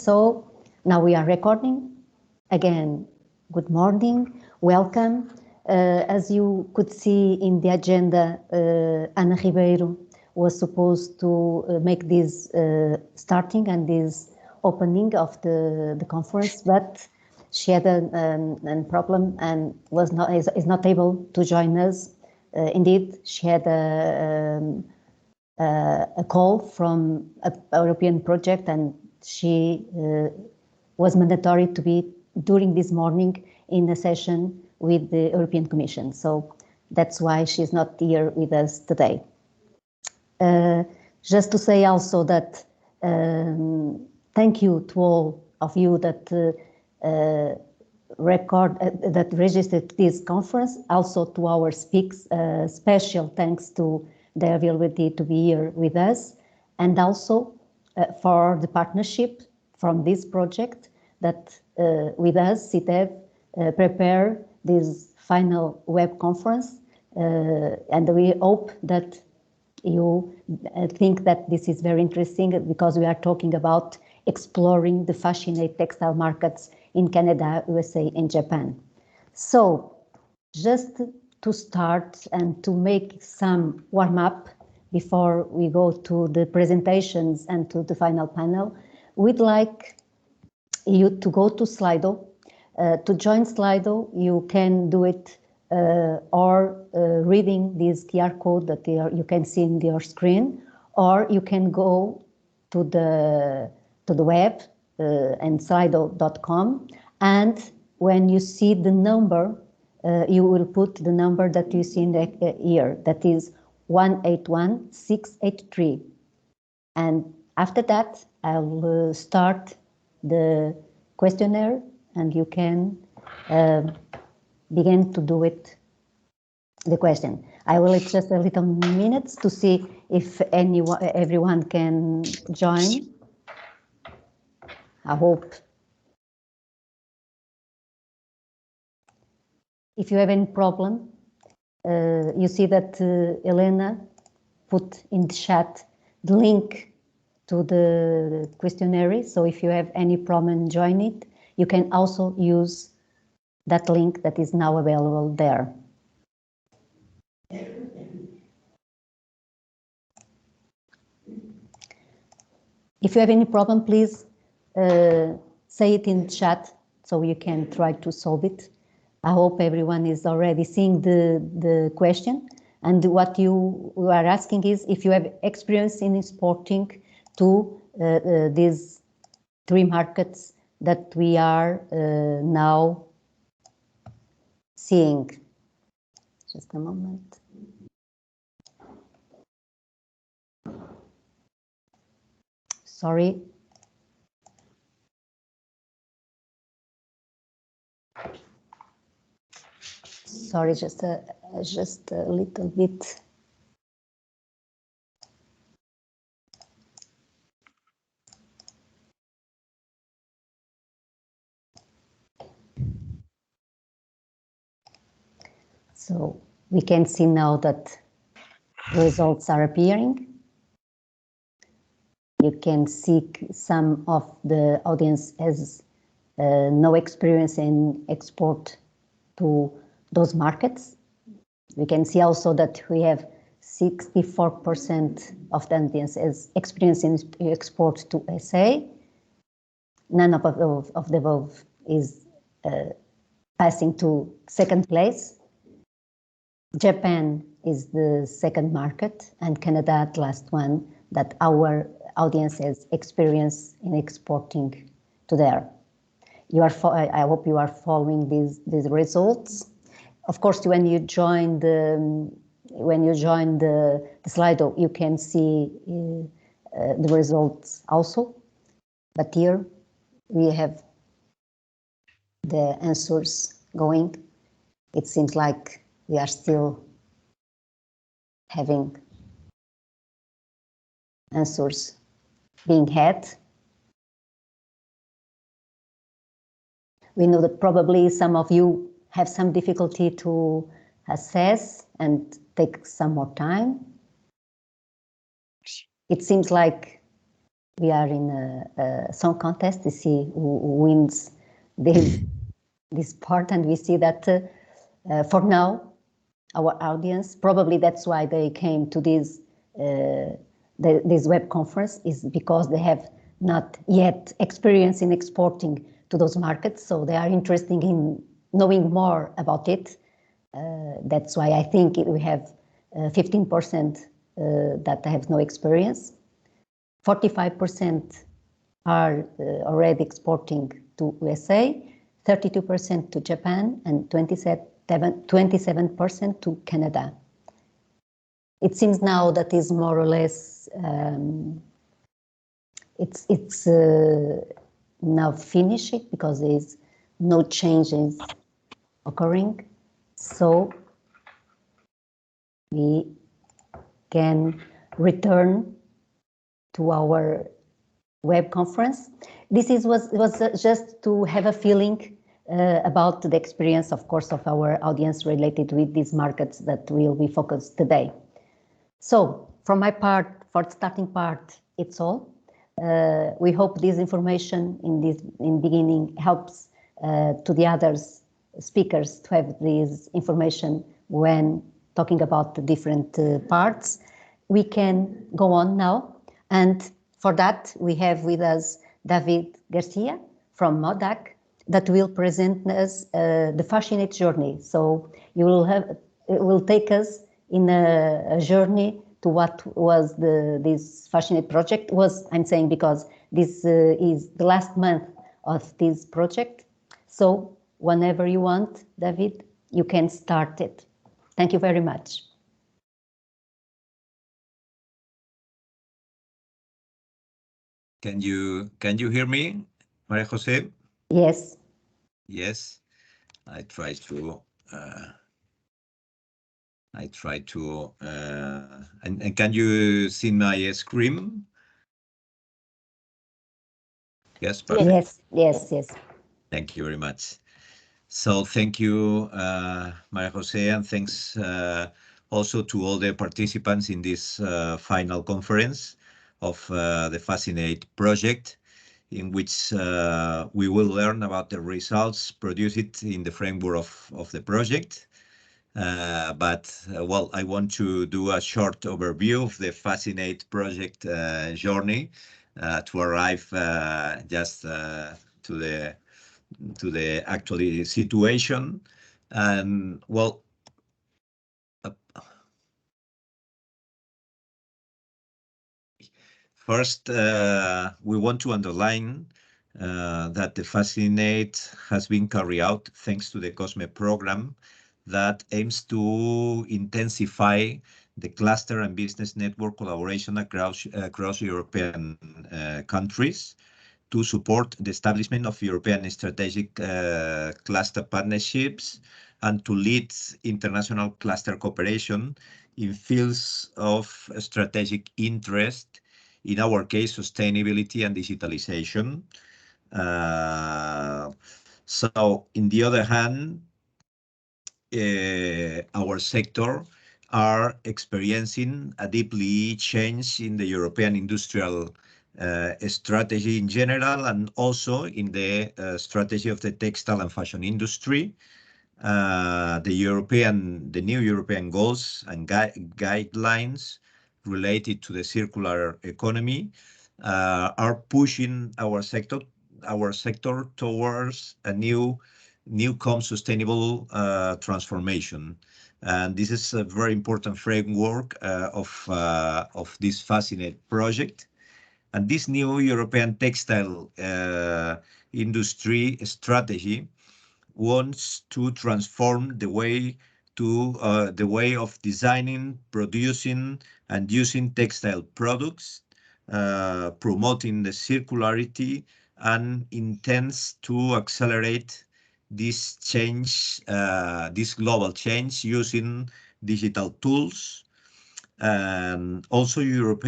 So now we are recording. Again, good morning, welcome. As you could see in the agenda, Ana Ribeiro was supposed to make this starting and this opening of the conference, but she had a problem and is not able to join us. Indeed, she had a call from a European project, and she was mandatory to be during this morning in a session with the European Commission. So that's why she's not here with us today. Just to say also that thank you to all of you that that registered this conference, also to our speakers, special thanks to their availability to be here with us, and also for the partnership from this project that with us, CITEV, prepare this final web conference, and we hope that you think that this is very interesting because we are talking about exploring the FASCINATE textile markets in Canada, USA, and Japan. So, just to start and to make some warm-up before we go to the presentations and to the final panel, we'd like you to go to Slido. To join Slido, you can do it or reading this QR code that you can see in your screen, or you can go to the web and slido.com, and when you see the number, you will put the number that you see in the here, that is 181683. And after that, I'll start the questionnaire and you can begin to do it, the question. I will take just a little minutes to see if everyone can join. I hope. If you have any problem, you see that Elena put in the chat the link to the questionnaire. So if you have any problem join it, you can also use that link that is now available there. If you have any problem, please say it in chat so you can try to solve it. I hope everyone is already seeing the question. And what you are asking is if you have experience in exporting to these three markets that we are now seeing. Just a moment. Sorry. Sorry, just a little bit. So we can see now that results are appearing. You can see some of the audience has no experience in export to those markets. We can see also that we have 64% of the audience has experience in export to SA. None of the above is passing to second place. Japan is the second market, and Canada the last one that our audience has experience in exporting to there. I hope you are following these results. Of course, when you join the Slido, you can see the results also. But here we have the answers going. It seems like we are still having answers being had. We know that probably some of you have some difficulty to assess and take some more time. It seems like we are in a song contest to see who wins this part, and we see that for now, our audience, probably that's why they came to this web conference, is because they have not yet experience in exporting to those markets, so they are interested in knowing more about it. That's why I think we have 15% that have no experience. 45% are already exporting to USA, 32% to Japan, and 27% to Canada. It seems now that is more or less it's now finished because there is no changes occurring. So we can return to our web conference. This was just to have a feeling about the experience, of course, of our audience related with these markets that will be focused today. So from my part, for the starting part, it's all. We hope this information in beginning helps to the others speakers to have this information when talking about the different parts. We can go on now, and for that we have with us David Garcia from MODAC that will present us the FASCINATE journey. So you will have, it will take us in a journey to what was this FASCINATE project. I'm saying because this is the last month of this project. So whenever you want, David, you can start it. Thank you very much. Can you hear me, Maria Jose? Yes. Yes. I try to and can you see my screen? Yes, perfect. Yes. Thank you very much. So thank you, Maria Jose, and thanks also to all the participants in this final conference of the FASCINATE project, in which we will learn about the results produced in the framework of the project. Well, I want to do a short overview of the FASCINATE project journey to arrive just to the actual situation. And well, first, we want to underline that the FASCINATE has been carried out thanks to the COSME program that aims to intensify the cluster and business network collaboration across European countries to support the establishment of European strategic cluster partnerships and to lead international cluster cooperation in fields of strategic interest, in our case, sustainability and digitalization. So, in the other hand, our sector are experiencing a deeply change in the European industrial strategy in general, and also in the strategy of the textile and fashion industry. The new European goals and guidelines related to the circular economy are pushing our sector towards a new sustainable transformation. And this is a very important framework of this FASCINATE project. And this new European textile industry strategy wants to transform the way of designing, producing, and using textile products, promoting the circularity, and intends to accelerate this change, this global change, using digital tools. And also Europe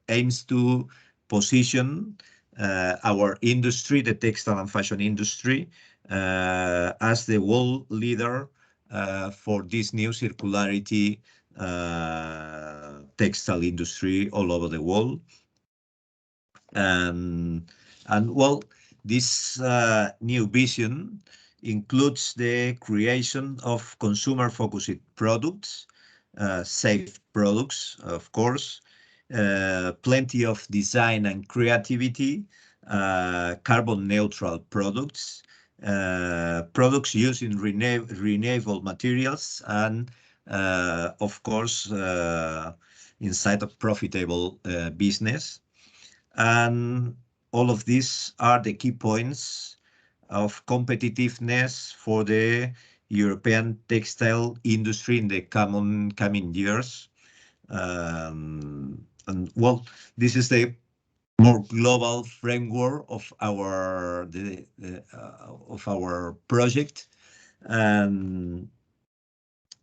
aims to position our industry, the textile and fashion industry, as the world leader for this new circularity textile industry all over the world. And well, this new vision includes the creation of consumer-focused products, safe products, of course, plenty of design and creativity, carbon-neutral products, products using renewable materials, and of course, inside a profitable business. And all of these are the key points of competitiveness for the European textile industry in the coming years. And well, this is the more global framework of our project. And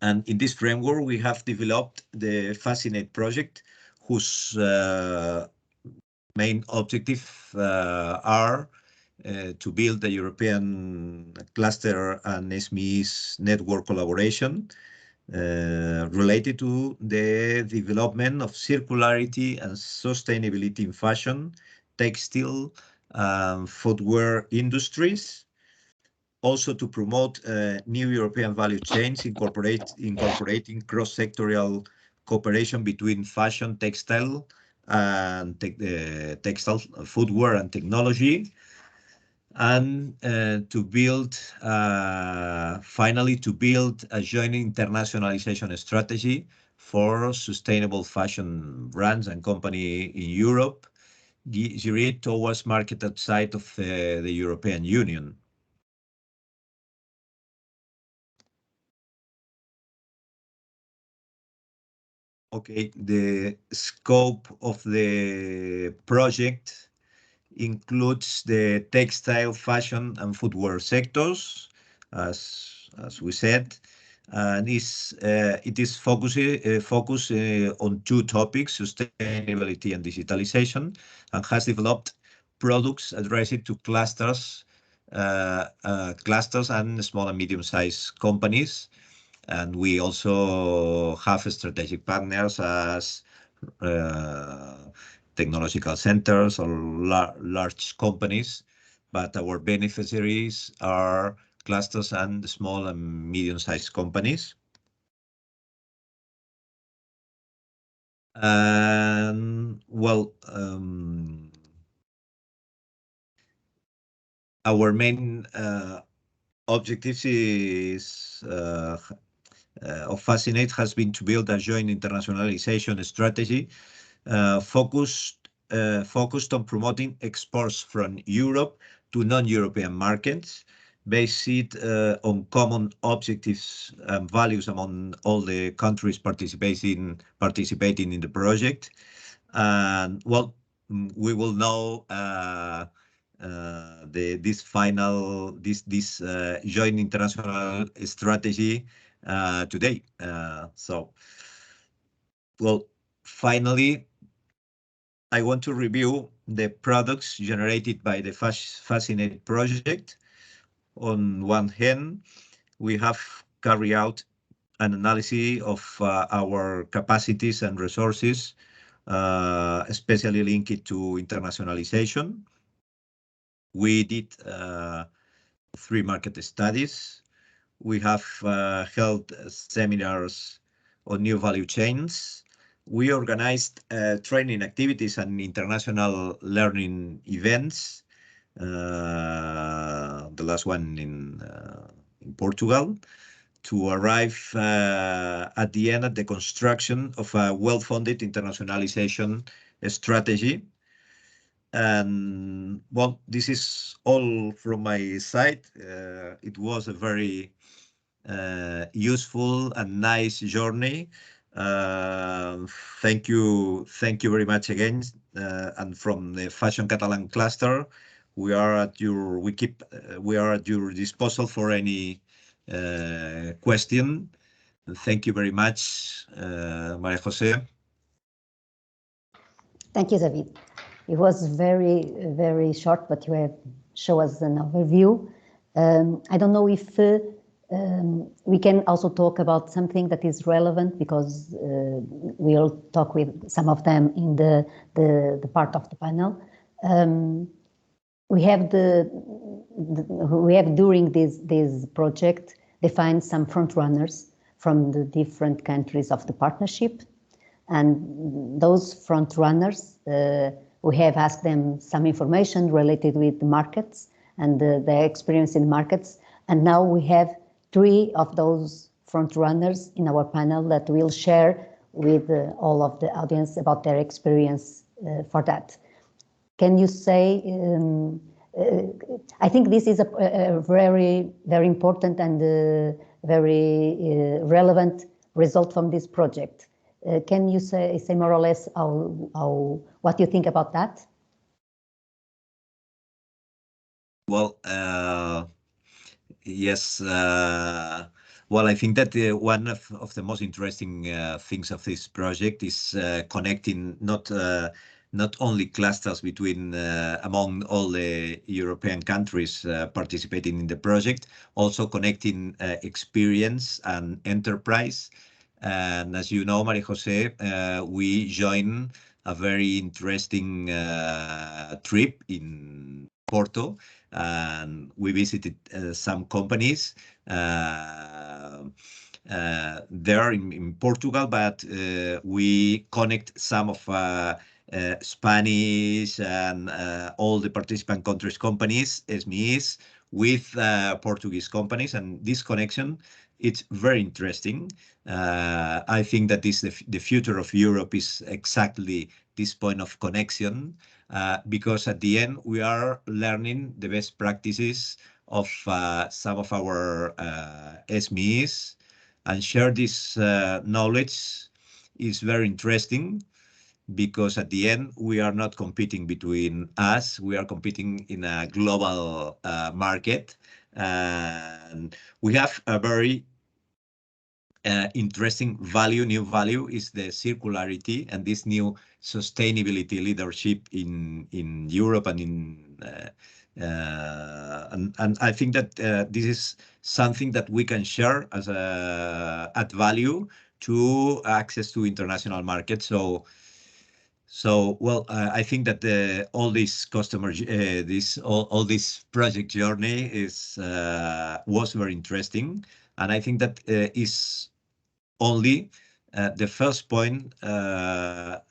in this framework, we have developed the FASCINATE project, whose main objectives are to build the European cluster and SMEs network collaboration related to the development of circularity and sustainability in fashion, textile, footwear industries. Also to promote new European value chains, incorporating cross-sectorial cooperation between fashion, textile, and textile, footwear, and technology. And to build, finally, to build a joint internationalization strategy for sustainable fashion brands and company in Europe, geared towards market outside of the European Union. Okay, the scope of the project includes the textile, fashion, and footwear sectors, as we said, and it is focused on two topics: sustainability and digitalization, and has developed products addressed to clusters and small and medium-sized companies. And we also have strategic partners as technological centers or large companies, but our beneficiaries are clusters and small and medium-sized companies. And well, our main objectives is of FASCINATE has been to build a joint internationalization strategy focused on promoting exports from Europe to non-European markets, based on common objectives and values among all the countries participating in the project. And well, we will know this joint international strategy today. So, well, finally, I want to review the products generated by the FASCINATE project. On one hand, we have carried out an analysis of our capacities and resources, especially linked to internationalization. We did 3 market studies. We have held seminars on new value chains. We organized training activities and international learning events. The last one in Portugal, to arrive at the end at the construction of a well-funded internationalization strategy. And well, this is all from my side. It was a very useful and nice journey. Thank you very much again. And from the Fashion Catalan cluster, we are at your disposal for any question. Thank you very much, Maria Jose. Thank you, David. It was very, very short, but you have shown us an overview. I don't know if We can also talk about something that is relevant because we'll talk with some of them in the part of the panel. We have during this project defined some front runners from the different countries of the partnership, and those front runners we have asked them some information related with the markets and their experience in markets, and now we have 3 of those front runners in our panel that will share with all of the audience about their experience for that. Can you say, I think this is a very, very important and very relevant result from this project. Can you say more or less what you think about that? Well, yes. Well, I think that one of the most interesting things of this project is connecting not only clusters between among all the European countries participating in the project, also connecting experience and enterprise. And as you know, Maria Jose, we joined a very interesting trip in Porto, and we visited some companies there in Portugal, but we connect some of Spanish and all the participant countries companies, SMEs, with Portuguese companies, and this connection, it's very interesting. I think that the future of Europe is exactly this point of connection, because at the end we are learning the best practices of some of our SMEs, and share this knowledge is very interesting, because at the end we are not competing between us, we are competing in a global market, and we have a very interesting new value is the circularity and this new sustainability leadership in Europe and and I think that this is something that we can share as add value to access to international markets. So well, I think that all this all this project journey was very interesting, and I think that is only the first point to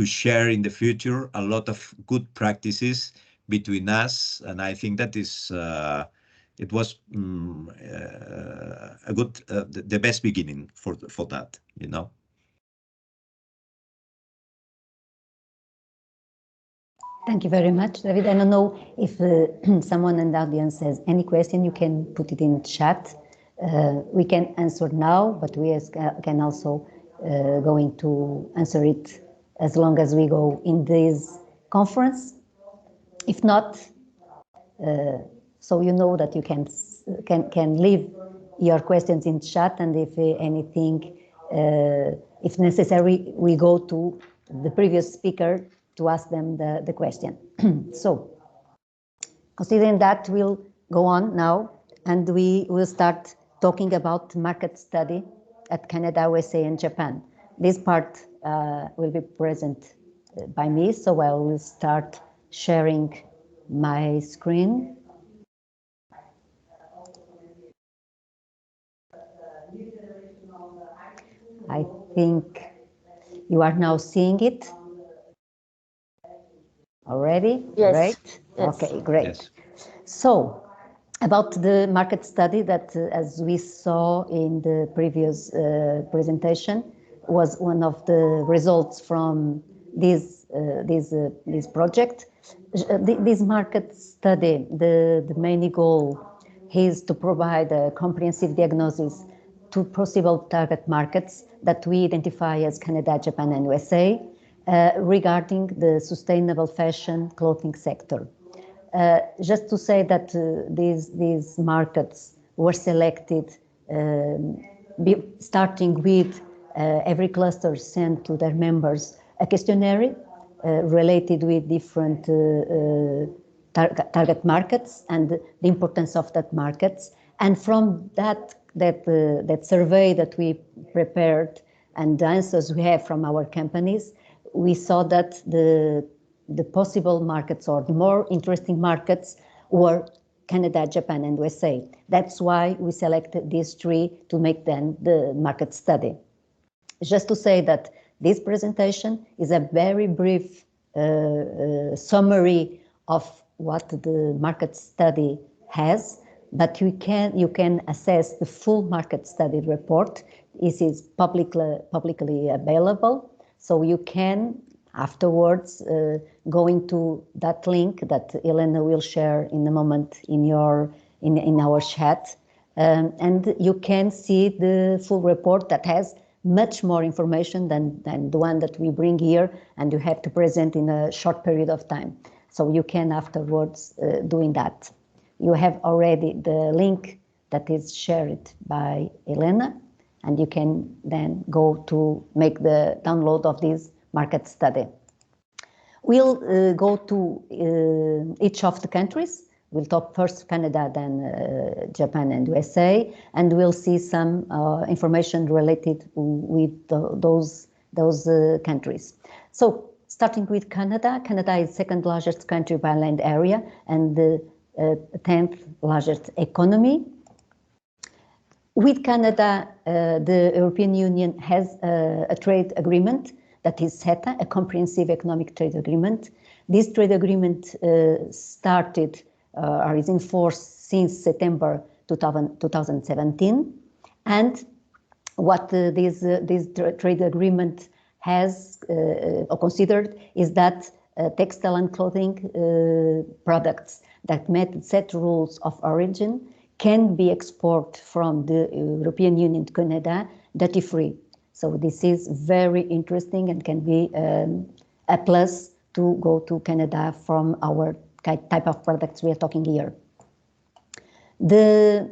share in the future a lot of good practices between us, and I think that is it was a good the best beginning for that, you know. Thank you very much, David. I don't know if someone in the audience has any question. You can put it in chat. We can answer now, but we can also going to answer it as long as we go in this conference. If not, so you know that you can leave your questions in chat, and if anything, if necessary, we go to the previous speaker to ask them the question. So, considering that, we'll go on now, and we will start talking about market study at Canada, USA, and Japan. This part will be present by me, so I will start sharing my screen. I think you are now seeing it already? Yes. Right? Yes. Okay, great. Yes. So, about the market study that, as we saw in the previous presentation, was one of the results from this project. This market study, the main goal is to provide a comprehensive diagnosis to possible target markets that we identify as Canada, Japan, and USA regarding the sustainable fashion clothing sector. Just to say that these markets were selected starting with every cluster sent to their members a questionnaire related with different target markets and the importance of that markets, And from that survey that we prepared and the answers we have from our companies, we saw that the possible markets or the more interesting markets were Canada, Japan, and USA. That's why we selected these three to make then the market study. Just to say that this presentation is a very brief summary of what the market study has, but you can access the full market study report. This is publicly available, so you can afterwards go into that link that Elena will share in a moment in our chat, and you can see the full report that has much more information than the one that we bring here, and you have to present in a short period of time. So you can afterwards doing that. You have already the link that is shared by Elena, and you can then go to make the download of this market study. We'll go to each of the countries. We'll talk first Canada, then Japan and USA, and we'll see some information related with those countries. So starting with Canada, Canada is second largest country by land area and the 10th largest economy. With Canada, the European Union has a trade agreement that is CETA, a comprehensive economic trade agreement. This trade agreement started or is in force since September 2017. And what this trade agreement has or considered is that textile and clothing products that met set rules of origin can be exported from the European Union to Canada duty-free. So this is very interesting and can be a plus to go to Canada from our type of products we are talking here. The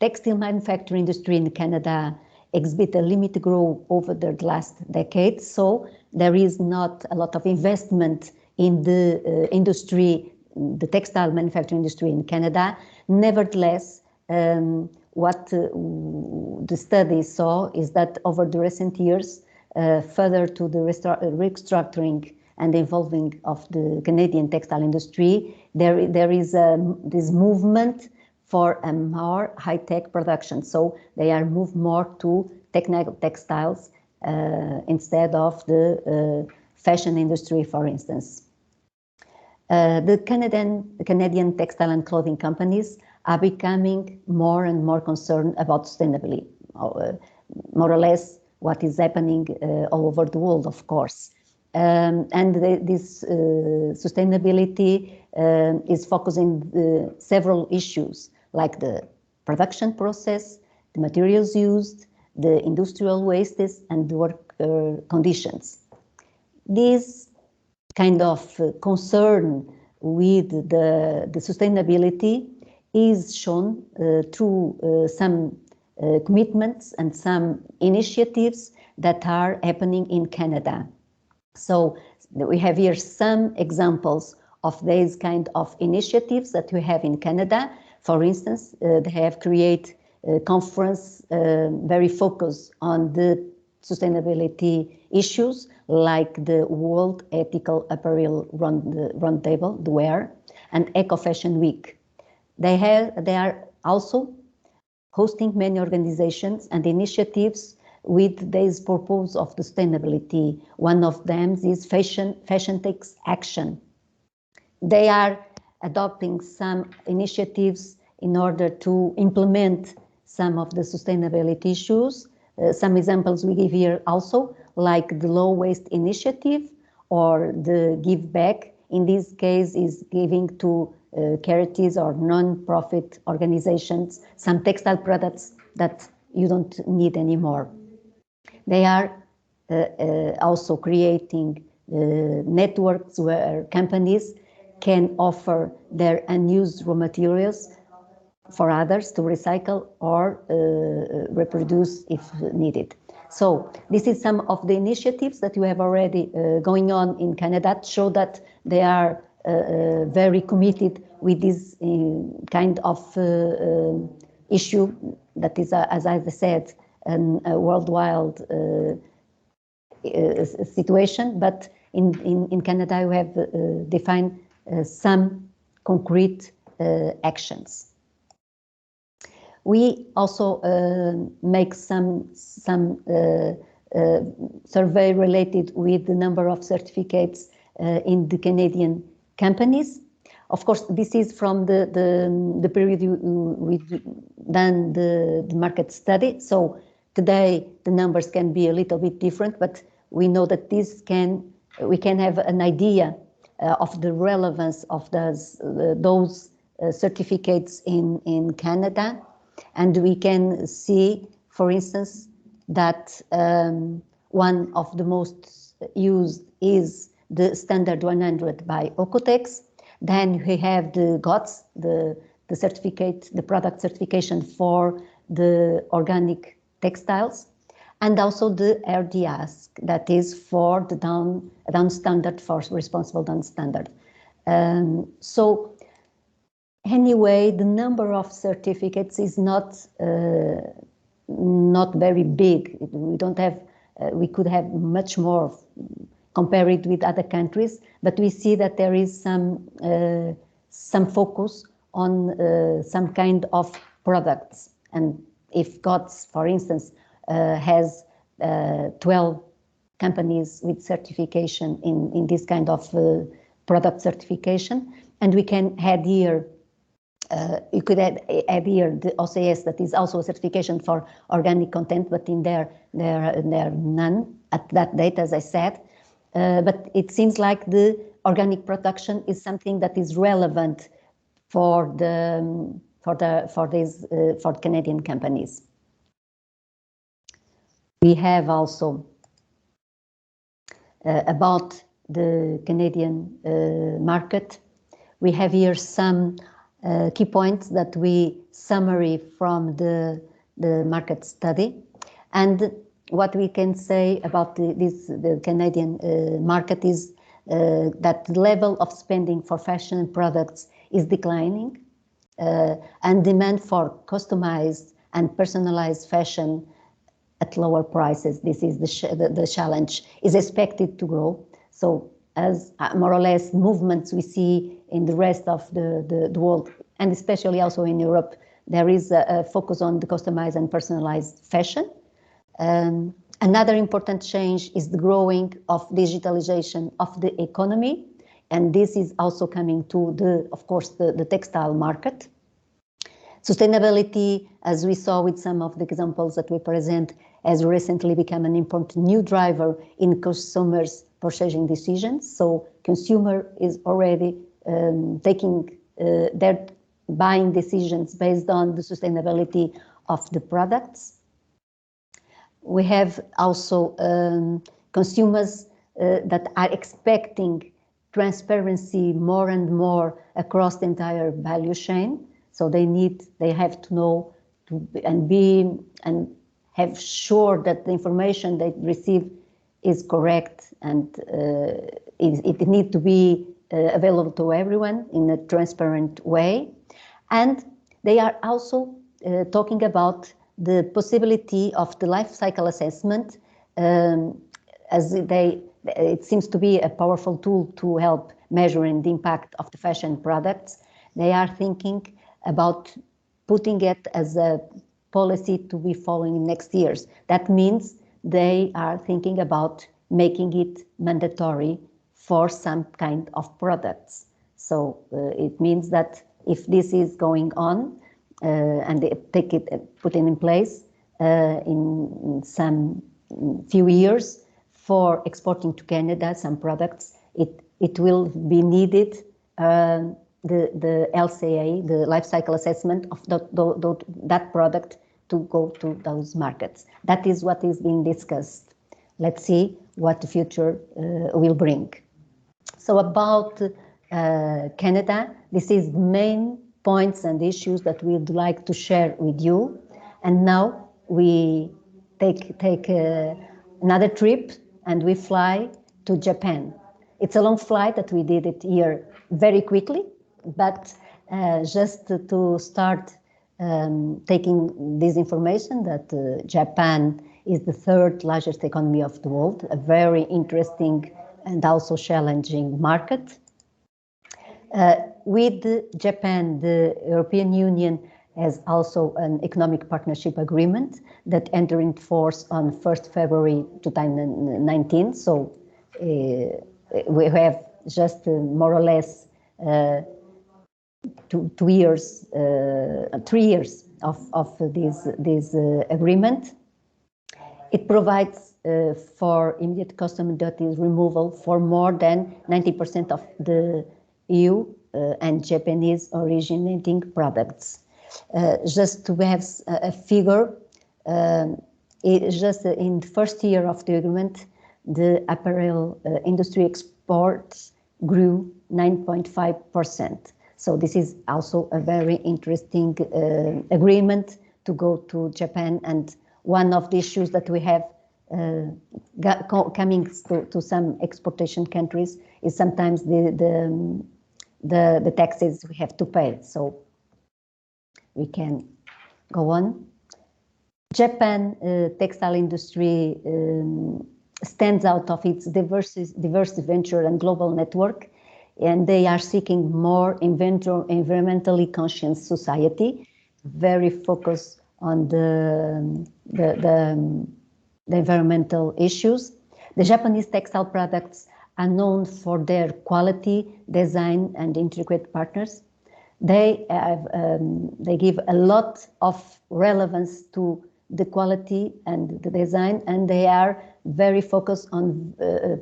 textile manufacturing industry in Canada exhibit a limited growth over the last decade, so there is not a lot of investment in the industry, the textile manufacturing industry in Canada. Nevertheless, what the study saw is that over the recent years, further to the restructuring and evolving of the Canadian textile industry, there is this movement for a more high-tech production. So they are moved more to technical textiles instead of the fashion industry, for instance. The Canadian textile and clothing companies are becoming more and more concerned about sustainability, more or less what is happening all over the world, of course. This sustainability is focusing several issues like the production process, the materials used, the industrial wastes, and the work conditions. This kind of concern with the sustainability is shown through some commitments and some initiatives that are happening in Canada. So we have here some examples of these kind of initiatives that we have in Canada. For instance, they have created a conference very focused on the sustainability issues, like the World Ethical Apparel Roundtable, the WEAR, and Eco Fashion Week. They are also hosting many organizations and initiatives with this purpose of sustainability. One of them is Fashion Takes Action. They are adopting some initiatives in order to implement some of the sustainability issues. Some examples we give here also, like the Low Waste Initiative or the Give Back. In this case, is giving to charities or non-profit organizations some textile products that you don't need anymore. They are also creating networks where companies can offer their unused raw materials for others to recycle or reproduce if needed. So this is some of the initiatives that you have already going on in Canada to show that they are very committed with this kind of issue that is, as I said, a worldwide situation, but in Canada we have defined some concrete actions. We also make some survey related with the number of certificates in the Canadian companies. Of course, this is from the period we've done the market study. So today the numbers can be a little bit different, but we know that we can have an idea of the relevance of those certificates in Canada, and we can see, for instance, that one of the most used is the Standard 100 by Ocotex. Then we have the GOTS, the certificate, the product certification for the organic textiles, and also the RDASC, that is for the down standard, for responsible down standard. So anyway, the number of certificates is not very big. We don't have. We could have much more compared with other countries, but we see that there is some focus on some kind of products. And if GOTS, for instance, has 12 companies with certification in this kind of product certification, and we can add here, you could add here the OCS, that is also a certification for organic content, but in there are none at that date, as I said. But it seems like the organic production is something that is relevant for Canadian companies. We have also about the Canadian market. We have here some key points that we summary from the market study, and what we can say about the Canadian market is that the level of spending for fashion products is declining, and demand for customized and personalized fashion at lower prices, this is the challenge, is expected to grow. So as more or less movements we see in the rest of the world, and especially also in Europe, there is a focus on the customized and personalized fashion. Another important change is the growing of digitalization of the economy, and this is also coming to of course, the textile market. Sustainability, as we saw with some of the examples that we present, has recently become an important new driver in consumers' purchasing decisions. So consumer is already taking their buying decisions based on the sustainability of the products. We have also consumers that are expecting transparency more and more across the entire value chain. So they have to know and have sure that the information they receive is correct, and it needs to be available to everyone in a transparent way. And they are also talking about the possibility of the life cycle assessment, as it seems to be a powerful tool to help measuring the impact of the fashion products. They are thinking about putting it as a policy to be following in next years. That means they are thinking about making it mandatory for some kind of products. So it means that if this is going on and they put it in place in some few years for exporting to Canada some products, it will be needed the LCA, the life cycle assessment of that product to go to those markets. That is what is being discussed. Let's see what the future will bring. So about Canada, this is the main points and issues that we would like to share with you. And now we take another trip and we fly to Japan. It's a long flight that we did it here very quickly, but just to start taking this information that Japan is the third largest economy of the world, a very interesting and also challenging market. With Japan, the European Union has also an economic partnership agreement that entered into force on 1st February 2019. So we have just more or less 3 years of this agreement. It provides for immediate customs duties removal for more than 90% of the EU and Japanese originating products. Just to have a figure, just in the first year of the agreement, the apparel industry exports grew 9.5%. So this is also a very interesting agreement to go to Japan. And one of the issues that we have coming to some exportation countries is sometimes the taxes we have to pay. So we can go on. Japan textile industry stands out of its diverse venture and global network, and they are seeking more environmentally conscious society, very focused on the environmental issues. The Japanese textile products are known for their quality, design, and intricate partners. They give a lot of relevance to the quality and the design, and they are very focused on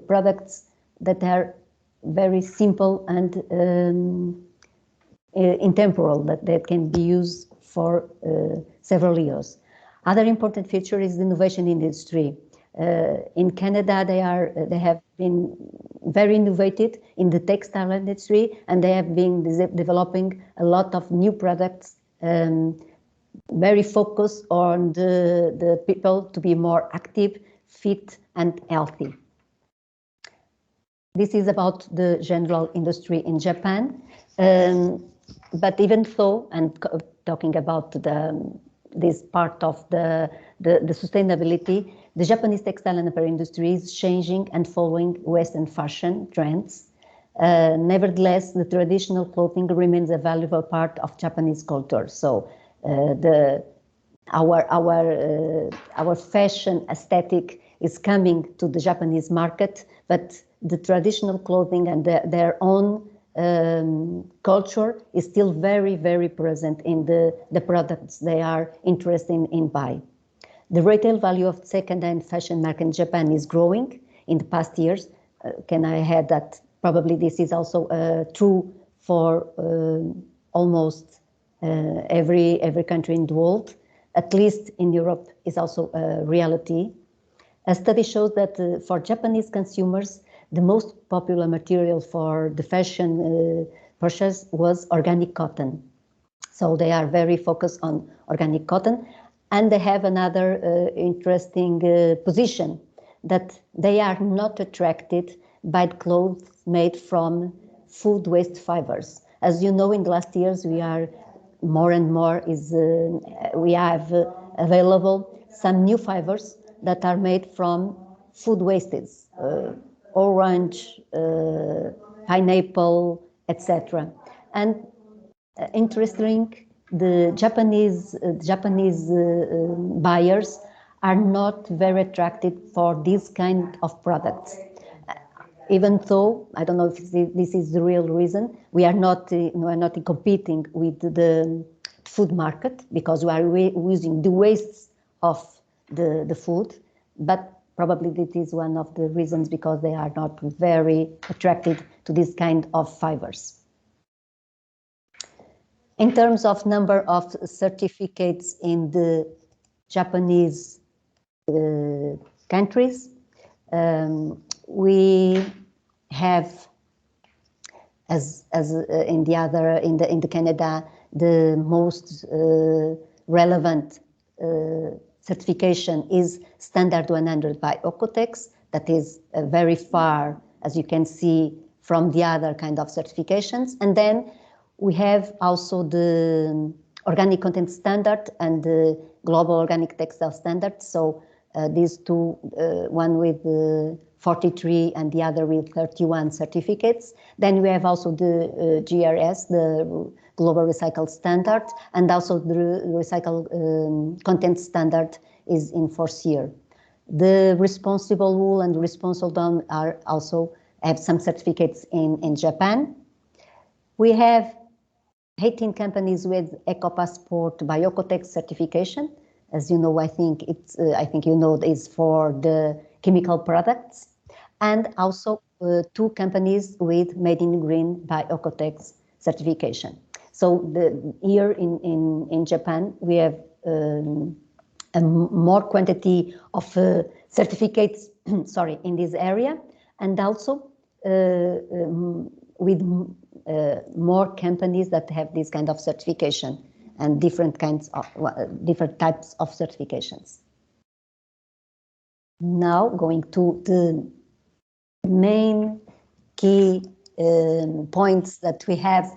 products that are very simple and intemporal, that can be used for several years. Other important feature is the innovation industry. In Canada, they have been very innovative in the textile industry, and they have been developing a lot of new products, very focused on the people to be more active, fit, and healthy. This is about the general industry in Japan. But even so, and talking about this part of the sustainability, the Japanese textile and apparel industry is changing and following Western fashion trends. Nevertheless, the traditional clothing remains a valuable part of Japanese culture. So our fashion aesthetic is coming to the Japanese market, but the traditional clothing and their own culture is still very, very present in the products they are interested in buying. The retail value of second-hand fashion market in Japan is growing in the past years. Can I add that probably this is also true for almost every country in the world, at least in Europe is also a reality. A study shows that for Japanese consumers, the most popular material for the fashion purchase was organic cotton. So they are very focused on organic cotton, and they have another interesting position, that they are not attracted by the clothes made from food waste fibers. As you know, in the last years, we are more and more we have available some new fibers that are made from food wastes, orange, pineapple, etc. And interesting, the Japanese buyers are not very attracted for this kind of products. Even though, I don't know if this is the real reason, we are not competing with the food market, because we are using the wastes of the food, but probably this is one of the reasons, because they are not very attracted to this kind of fibers. In terms of number of certificates in the Japanese countries, we have, as in the Canada, the most relevant certification is Standard 100 by Ocotex. That is very far, as you can see, from the other kind of certifications. And then we have also the organic content standard and the global organic textile standard. So these two, one with 43 and the other with 31 certificates. Then we have also the GRS, the Global Recycle Standard, and also the Recycle Content Standard is in fourth year. The responsible wool and responsible down are also have some certificates in Japan. We have 18 companies with EcoPassport Biocotex certification. As you know, I think you know is for the chemical products, and also 2 companies with Made in Green Biocotex certification. So here in Japan, we have a more quantity of certificates, sorry, in this area, and also with more companies that have this kind of certification and different types of certifications. Now going to the main key points that we have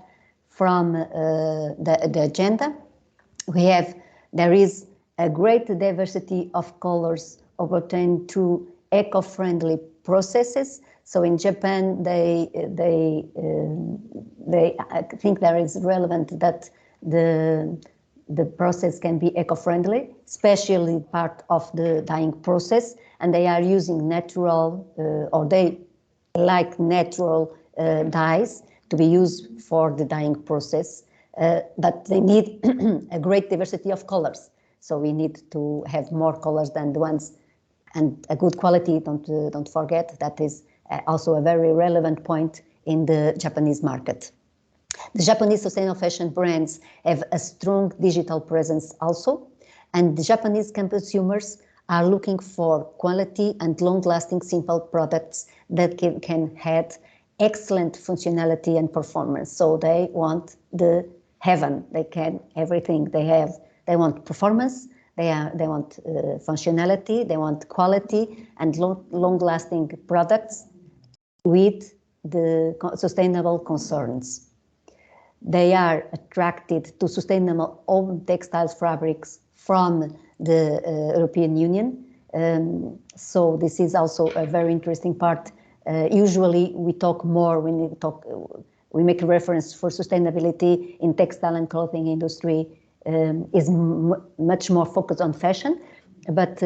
from the agenda. There is a great diversity of colors obtained through eco-friendly processes. So in Japan, I think there is relevant that the process can be eco-friendly, especially part of the dyeing process, and they are using natural or they like natural dyes to be used for the dyeing process, but they need a great diversity of colors. So we need to have more colors than the ones, and a good quality. Don't forget that is also a very relevant point in the Japanese market. The Japanese sustainable fashion brands have a strong digital presence also, and the Japanese consumers are looking for quality and long-lasting simple products that can have excellent functionality and performance. So they want the heaven. They can everything they have. They want performance. They want functionality. They want quality and long-lasting products with the sustainable concerns. They are attracted to sustainable own textiles fabrics from the European Union. So this is also a very interesting part. Usually we talk more when we make a reference for sustainability in textile and clothing industry is much more focused on fashion. But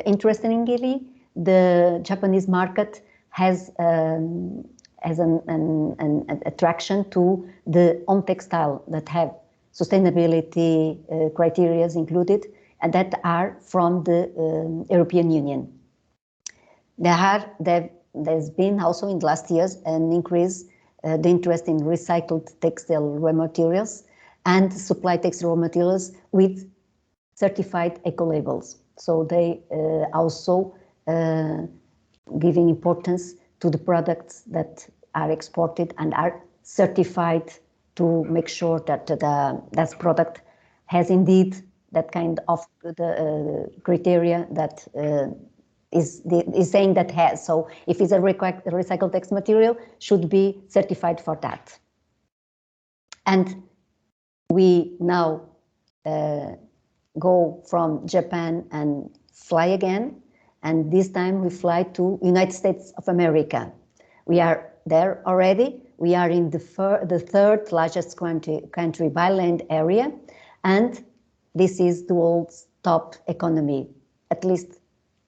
interestingly, the Japanese market has an attraction to the home textile that have sustainability criteria included, and that are from the European Union. There's been also in the last years an increase the interest in recycled textile raw materials and supply textile raw materials with certified eco labels. So they also giving importance to the products that are exported and are certified to make sure that that product has indeed that kind of the criteria that is saying that has. So if it's a recycled textile material, should be certified for that. And we now go from Japan and fly again, and this time we fly to United States of America. We are there already. We are in the third largest country by land area, and this is the world's top economy. At least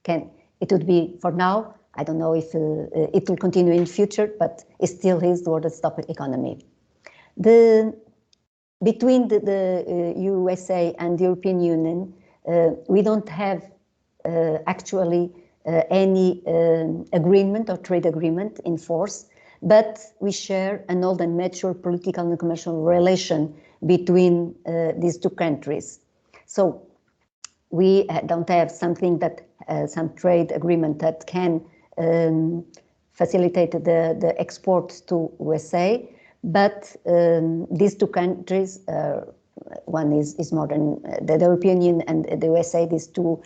it would be for now. I don't know if it will continue in the future, but it still is the world's top economy. Between the USA and the European Union, we don't have actually any agreement or trade agreement in force, but we share an old and mature political and commercial relation between these two countries. So we don't have something that some trade agreement that can facilitate the export to USA, but these two countries, one is more than the European Union and the USA, these two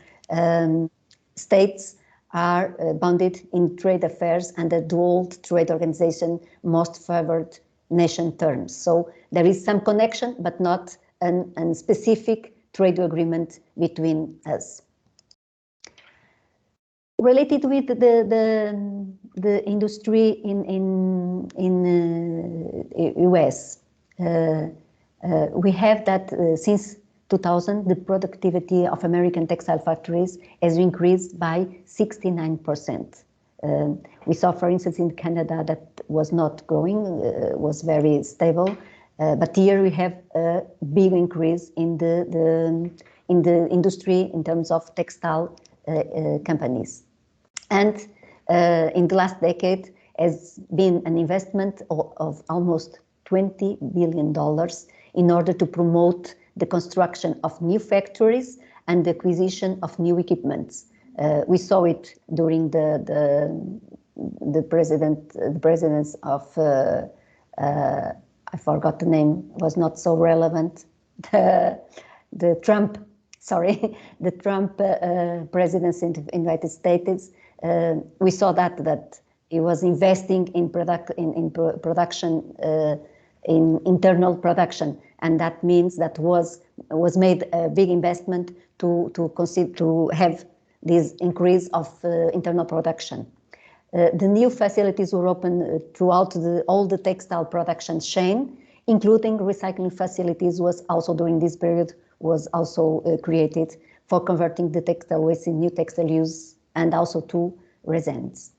states are bounded in trade affairs under the World Trade Organization most favored nation terms. So there is some connection, but not a specific trade agreement between us. Related with the industry in US, we have that since 2000, the productivity of American textile factories has increased by 69%. We saw, for instance, in Canada that was not growing, was very stable, but here we have a big increase in the industry in terms of textile companies. And in the last decade has been an investment of almost $20 billion in order to promote the construction of new factories and the acquisition of new equipments. We saw it during the presidents of I forgot the name, was not so relevant. The Trump presidency in the United States. We saw that he was investing in production, in internal production, and that means that was made a big investment to have this increase of internal production. The new facilities were opened throughout all the textile production chain, including recycling facilities was also during this period was also created for converting the textile waste in new textile use and also to resins.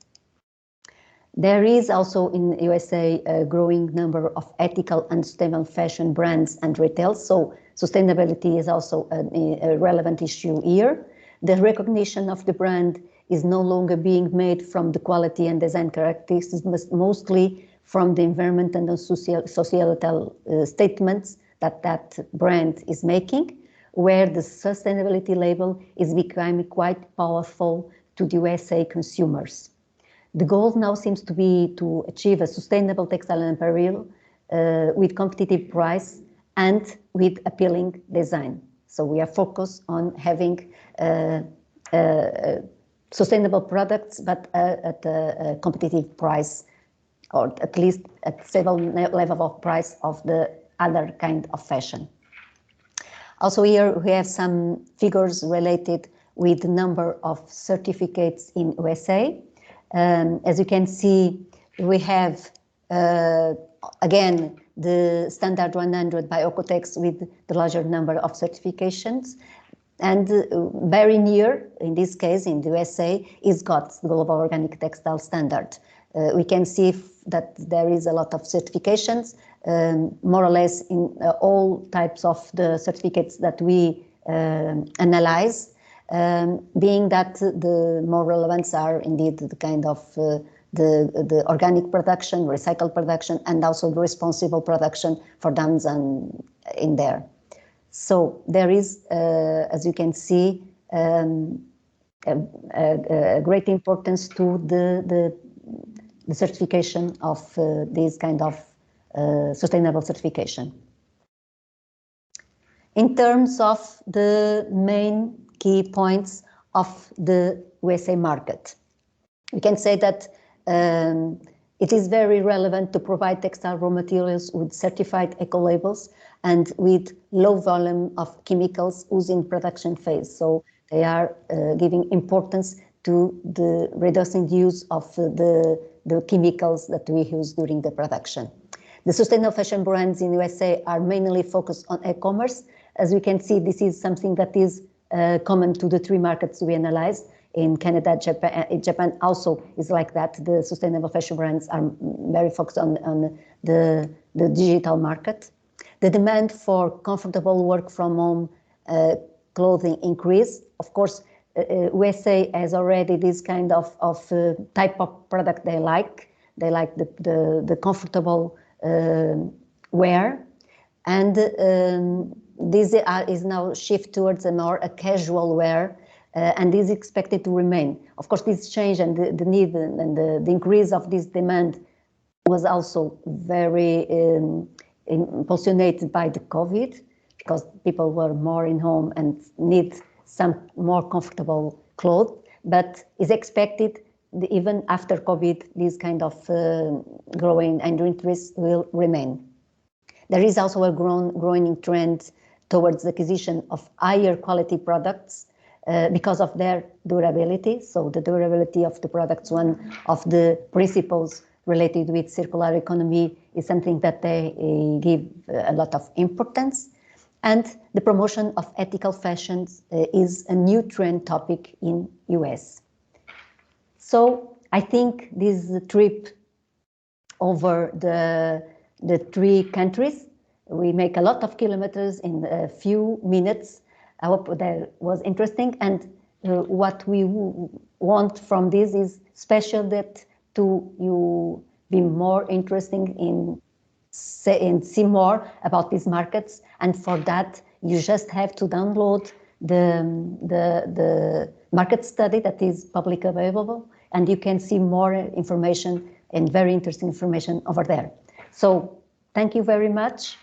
There is also in USA a growing number of ethical and sustainable fashion brands and retail, so sustainability is also a relevant issue here. The recognition of the brand is no longer being made from the quality and design characteristics, but mostly from the environment and the societal statements that brand is making, where the sustainability label is becoming quite powerful to the USA consumers. The goal now seems to be to achieve a sustainable textile and apparel with competitive price and with appealing design. So we are focused on having sustainable products, but at a competitive price, or at least at stable level of price of the other kind of fashion. Also here we have some figures related with the number of certificates in USA. As you can see, we have again the standard 100 by Ocotex with the larger number of certifications, and very near, in this case in the USA, is GOTS, the Global Organic Textile Standard. We can see that there is a lot of certifications, more or less in all types of the certificates that we analyze, being that the more relevant are indeed the kind of the organic production, recycled production, and also the responsible production for dams and in there. So there is, as you can see, a great importance to the certification of this kind of sustainable certification. In terms of the main key points of the USA market, we can say that it is very relevant to provide textile raw materials with certified eco-labels and with low volume of chemicals used in production phase. So they are giving importance to the reducing use of the chemicals that we use during the production. The sustainable fashion brands in USA are mainly focused on e-commerce. As we can see, this is something that is common to the three markets we analyzed. In Canada, Japan also is like that. The sustainable fashion brands are very focused on the digital market. The demand for comfortable work from home clothing increased. Of course, USA has already this kind of type of product they like. They like the comfortable wear, and this is now shift towards a casual wear, and is expected to remain. Of course, this change and the need and the increase of this demand was also very impulsionated by the COVID, because people were more in home and need some more comfortable clothes, but is expected even after COVID, this kind of growing and interest will remain. There is also a growing trend towards the acquisition of higher quality products because of their durability. So the durability of the products, one of the principles related with circular economy, is something that they give a lot of importance. And the promotion of ethical fashions is a new trend topic in US. So I think this trip over the 3 countries, we make a lot of kilometers in a few minutes. I hope that was interesting. And what we want from this is special that you be more interested in see more about these markets. And for that, you just have to download the market study that is publicly available, and you can see more information and very interesting information over there. So thank you very much.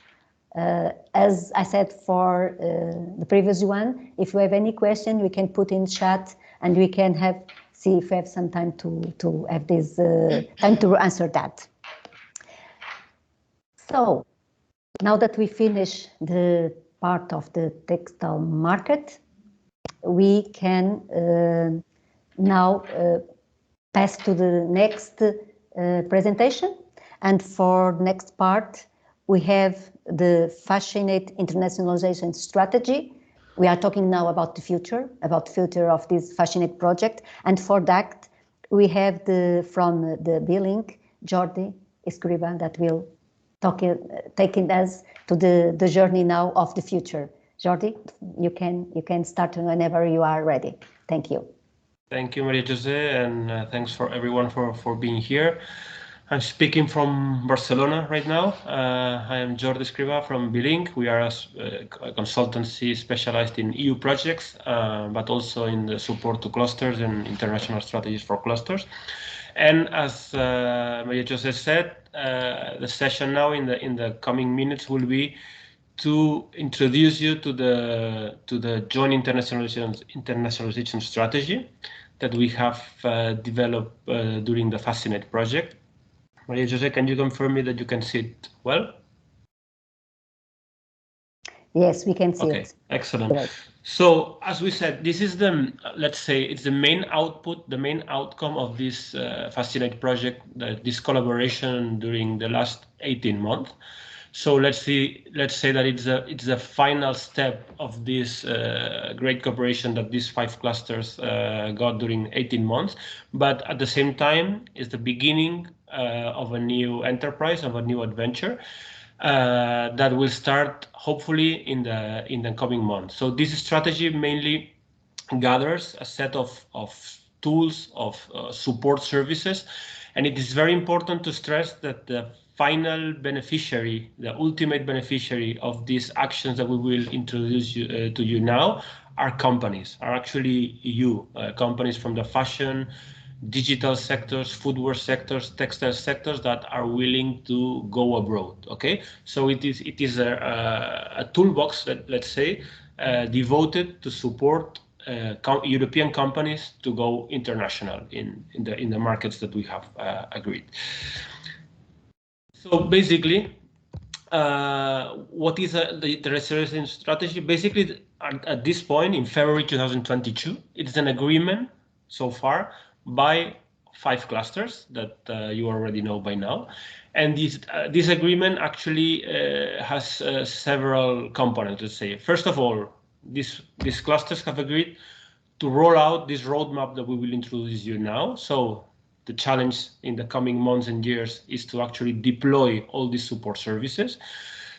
As I said for the previous one, if you have any question, we can put in chat and we can see if we have some time to have this time to answer that. So now that we finish the part of the textile market, we can now pass to the next presentation. And for next part, we have the FASCINATE internationalization strategy. We are talking now about the future of this FASCINATE project. And for that, we have from the B-Link, Jordi Escriba, that will taking us to the journey now of the future. Jordi, you can start whenever you are ready. Thank you. Thank you, Maria Jose, and thanks for everyone for being here. I'm speaking from Barcelona right now. I am Jordi Escriba from B-Link. We are a consultancy specialized in EU projects, but also in the support to clusters and international strategies for clusters. And as Maria Jose said, the session now in the coming minutes will be to introduce you to the joint internationalization strategy that we have developed during the FASCINATE project. Maria Jose, can you confirm me that you can see it well? Yes, we can see it. Okay, excellent. Right. So as we said, this is let's say it's the main output, the main outcome of this FASCINATE project, this collaboration during the last 18 months. So let's say that it's the final step of this great cooperation that these 5 clusters got during 18 months. But at the same time, it's the beginning of a new enterprise, of a new adventure that will start hopefully in the coming months. So this strategy mainly gathers a set of tools, of support services, and it is very important to stress that the final beneficiary, the ultimate beneficiary of these actions that we will introduce to you now are companies, are actually companies from the fashion, digital sectors, footwear sectors, textile sectors that are willing to go abroad. Okay, so it is a toolbox that, let's say, devoted to support European companies to go international in the markets that we have agreed. So basically, what is the restoration strategy? Basically, at this point in February 2022, it's an agreement so far by 5 clusters that you already know by now. And this agreement actually has several components, let's say. First of all, these clusters have agreed to roll out this roadmap that we will introduce you now. So the challenge in the coming months and years is to actually deploy all these support services.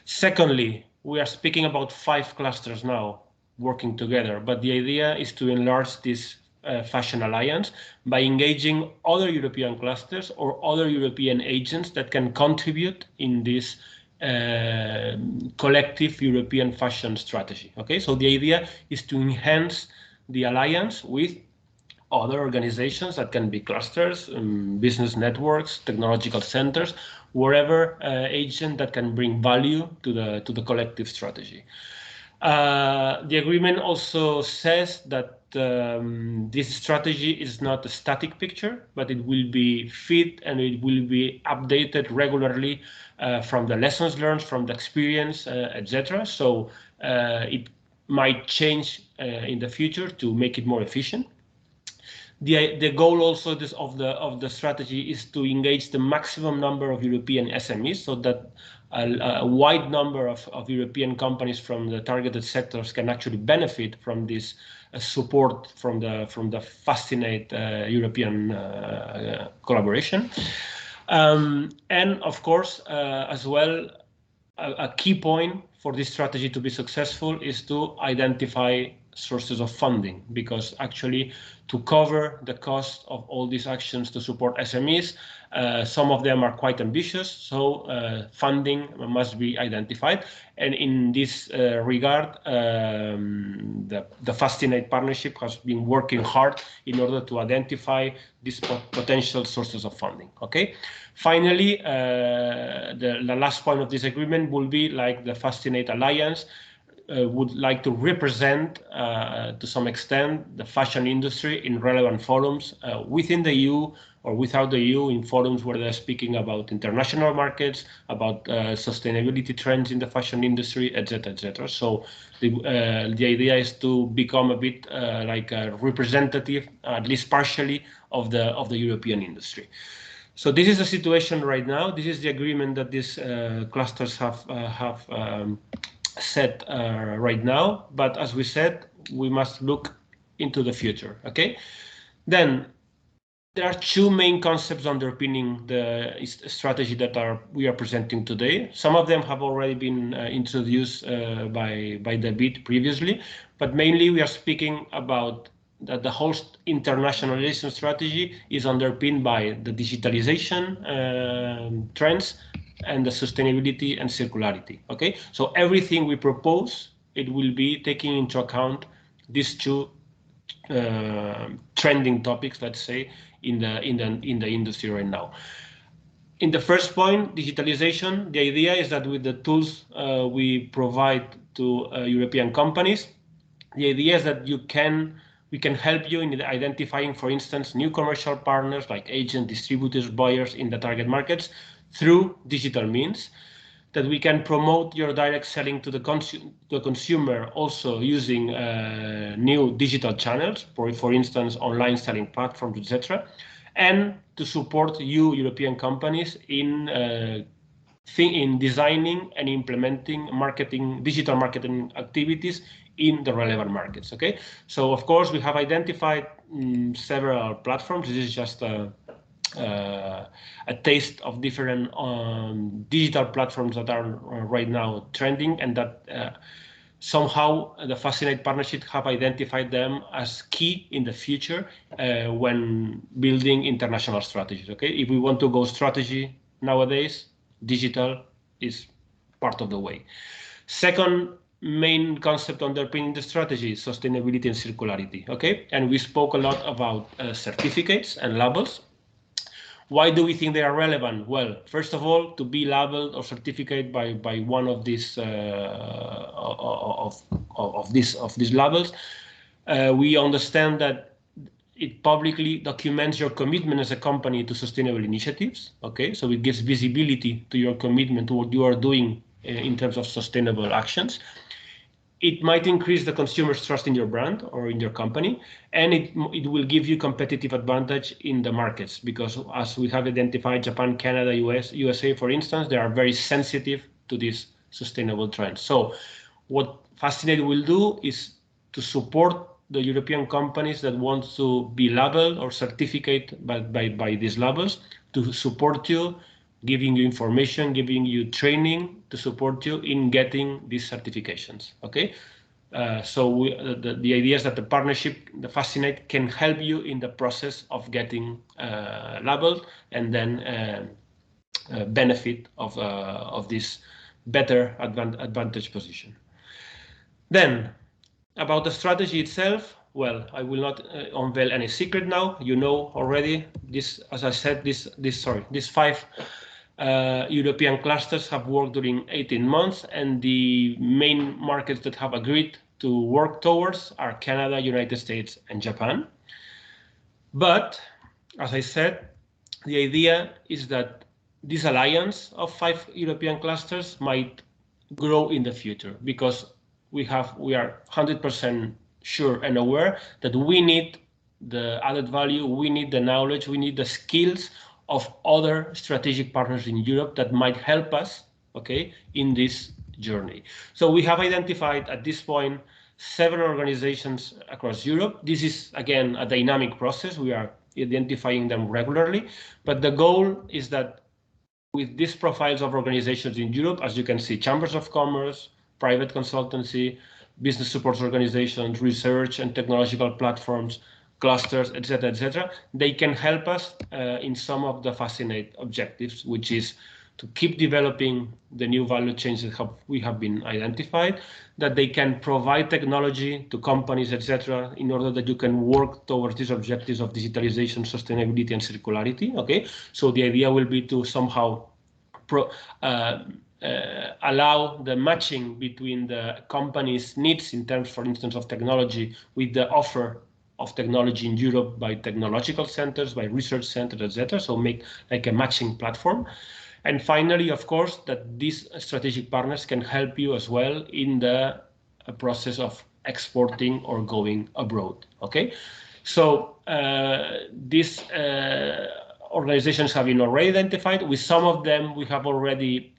Secondly, we are speaking about 5 clusters now working together, but the idea is to enlarge this fashion alliance by engaging other European clusters or other European agents that can contribute in this collective European fashion strategy. Okay, so the idea is to enhance the alliance with other organizations that can be clusters, business networks, technological centers, wherever agent that can bring value to the collective strategy. The agreement also says that this strategy is not a static picture, but it will be fit and it will be updated regularly from the lessons learned, from the experience, etc. So it might change in the future to make it more efficient. The goal also of the strategy is to engage the maximum number of European SMEs, so that a wide number of European companies from the targeted sectors can actually benefit from this support from the FASCINATE European collaboration. And of course, as well, a key point for this strategy to be successful is to identify sources of funding, because actually to cover the cost of all these actions to support SMEs, some of them are quite ambitious, so funding must be identified. And in this regard, the FASCINATE partnership has been working hard in order to identify these potential sources of funding. Okay. Finally, the last point of this agreement will be like the FASCINATE Alliance would like to represent, to some extent, the fashion industry in relevant forums within the EU or without the EU, in forums where they're speaking about international markets, about sustainability trends in the fashion industry, etc., etc. So the idea is to become a bit like a representative, at least partially, of the European industry. So this is the situation right now. This is the agreement that these clusters have set right now. But as we said, we must look into the future. Okay. Then there are two main concepts underpinning the strategy that we are presenting today. Some of them have already been introduced by David previously, but mainly we are speaking about that the whole internationalization strategy is underpinned by the digitalization trends and the sustainability and circularity. Okay, so everything we propose, it will be taking into account these two trending topics, let's say, in the industry right now. In the first point, digitalization, the idea is that with the tools we provide to European companies, the idea is that we can help you in identifying, for instance, new commercial partners like agents, distributors, buyers in the target markets through digital means, that we can promote your direct selling to the consumer also using new digital channels, for instance, online selling platforms, etc., and to support you, European companies, in designing and implementing digital marketing activities in the relevant markets. Okay, so of course we have identified several platforms. This is just a taste of different digital platforms that are right now trending, and that somehow the FASCINATE partnership have identified them as key in the future when building international strategies. Okay, if we want to go strategy nowadays, digital is part of the way. Second main concept underpinning the strategy is sustainability and circularity. Okay, and we spoke a lot about certificates and labels. Why do we think they are relevant? Well, first of all, to be labeled or certificated by one of these these labels, we understand that it publicly documents your commitment as a company to sustainable initiatives. Okay, so it gives visibility to your commitment to what you are doing in terms of sustainable actions. It might increase the consumer's trust in your brand or in your company, and it will give you competitive advantage in the markets, because as we have identified, Japan, Canada, USA, for instance, they are very sensitive to these sustainable trends. So what FASCINATE will do is to support the European companies that want to be labeled or certificated by these labels, to support you, giving you information, giving you training to support you in getting these certifications. Okay, so the idea is that the partnership, the FASCINATE, can help you in the process of getting labeled and then benefit of this better advantage position. Then, about the strategy itself, well, I will not unveil any secret now. You know already this, as I said, these 5 European clusters have worked during 18 months, and the main markets that have agreed to work towards are Canada, United States, and Japan. But, as I said, the idea is that this alliance of 5 European clusters might grow in the future, because we are 100% sure and aware that we need the added value, we need the knowledge, we need the skills of other strategic partners in Europe that might help us, okay, in this journey. So we have identified at this point several organizations across Europe. This is, again, a dynamic process. We are identifying them regularly, but the goal is that with these profiles of organizations in Europe, as you can see, chambers of commerce, private consultancy, business support organizations, research and technological platforms, clusters, etc., they can help us in some of the FASCINATE objectives, which is to keep developing the new value chains that we have been identified, that they can provide technology to companies, etc., in order that you can work towards these objectives of digitalization, sustainability, and circularity. Okay, so the idea will be to somehow allow the matching between the company's needs in terms, for instance, of technology with the offer of technology in Europe by technological centers, by research centers, etc. So make like a matching platform. And finally, of course, that these strategic partners can help you as well in the process of exporting or going abroad. Okay, so these organizations have been already identified. With some of them, we have already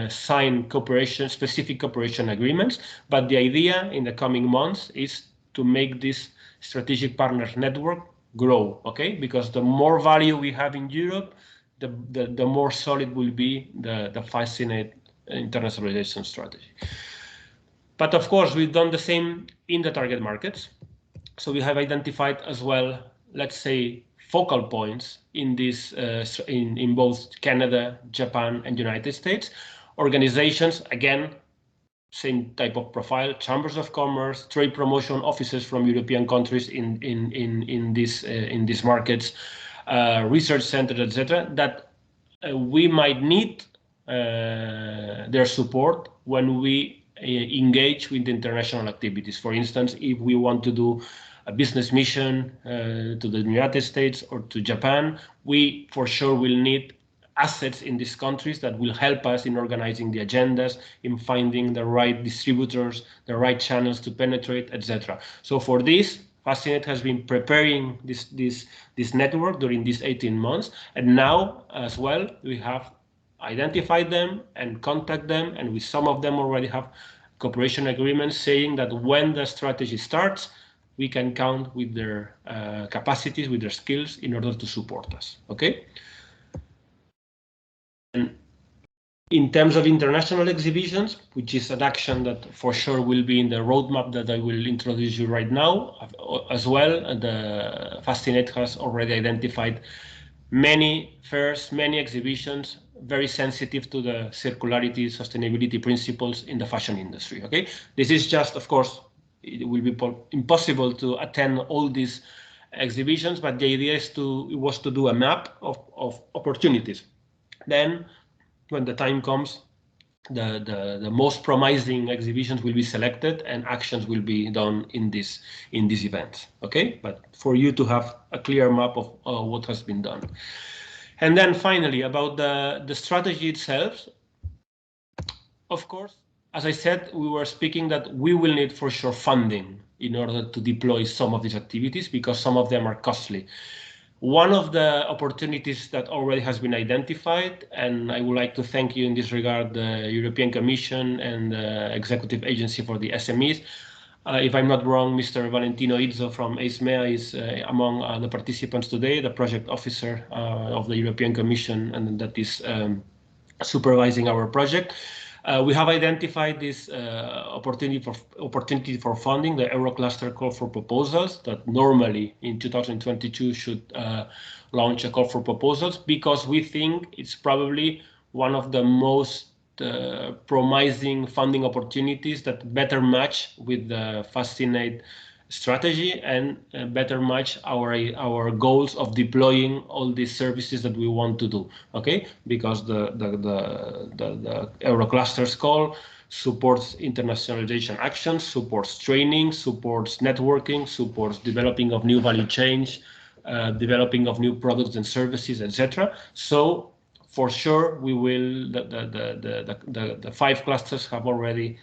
signed specific cooperation agreements. But the idea in the coming months is to make this strategic partners network grow. Okay, because the more value we have in Europe, the more solid will be the FASCINATE internationalization strategy. But of course, we've done the same in the target markets. So we have identified as well, let's say, focal points in this in both Canada, Japan, and United States. Organizations, again, same type of profile: chambers of commerce, trade promotion offices from European countries in these markets, research centers, etc., that we might need their support when we engage with international activities. For instance, if we want to do a business mission to the United States or to Japan, we for sure will need assets in these countries that will help us in organizing the agendas, in finding the right distributors, the right channels to penetrate, etc. So for this, FASCINATE has been preparing this network during these 18 months, and now as well we have identified them and contact them, and with some of them already have cooperation agreements saying that when the strategy starts, we can count with their capacities, with their skills in order to support us. Okay. And in terms of international exhibitions, which is an action that for sure will be in the roadmap that I will introduce you right now as well, the FASCINATE has already identified many fairs, many exhibitions very sensitive to the circularity, sustainability principles in the fashion industry. Okay, this is just, of course, it will be impossible to attend all these exhibitions, but the idea was to do a map of opportunities. Then, when the time comes, the most promising exhibitions will be selected and actions will be done in these events. Okay, but for you to have a clear map of what has been done. And then finally, about the strategy itself, of course, as I said, we were speaking that we will need for sure funding in order to deploy some of these activities, because some of them are costly. One of the opportunities that already has been identified, and I would like to thank you in this regard, the European Commission and the Executive Agency for the SMEs. If I'm not wrong, Mr. Valentino Izzo from AISMEA is among the participants today, the project officer of the European Commission, and that is supervising our project. We have identified this opportunity for funding, the Eurocluster call for proposals, that normally in 2022 should launch a call for proposals, because we think it's probably one of the most promising funding opportunities that better match with the FASCINATE strategy and better match our goals of deploying all these services that we want to do. Okay, because the Euroclusters call supports internationalization actions, supports training, supports networking, supports developing of new value chains, developing of new products and services, etc. So for sure, we will. The 5 clusters have already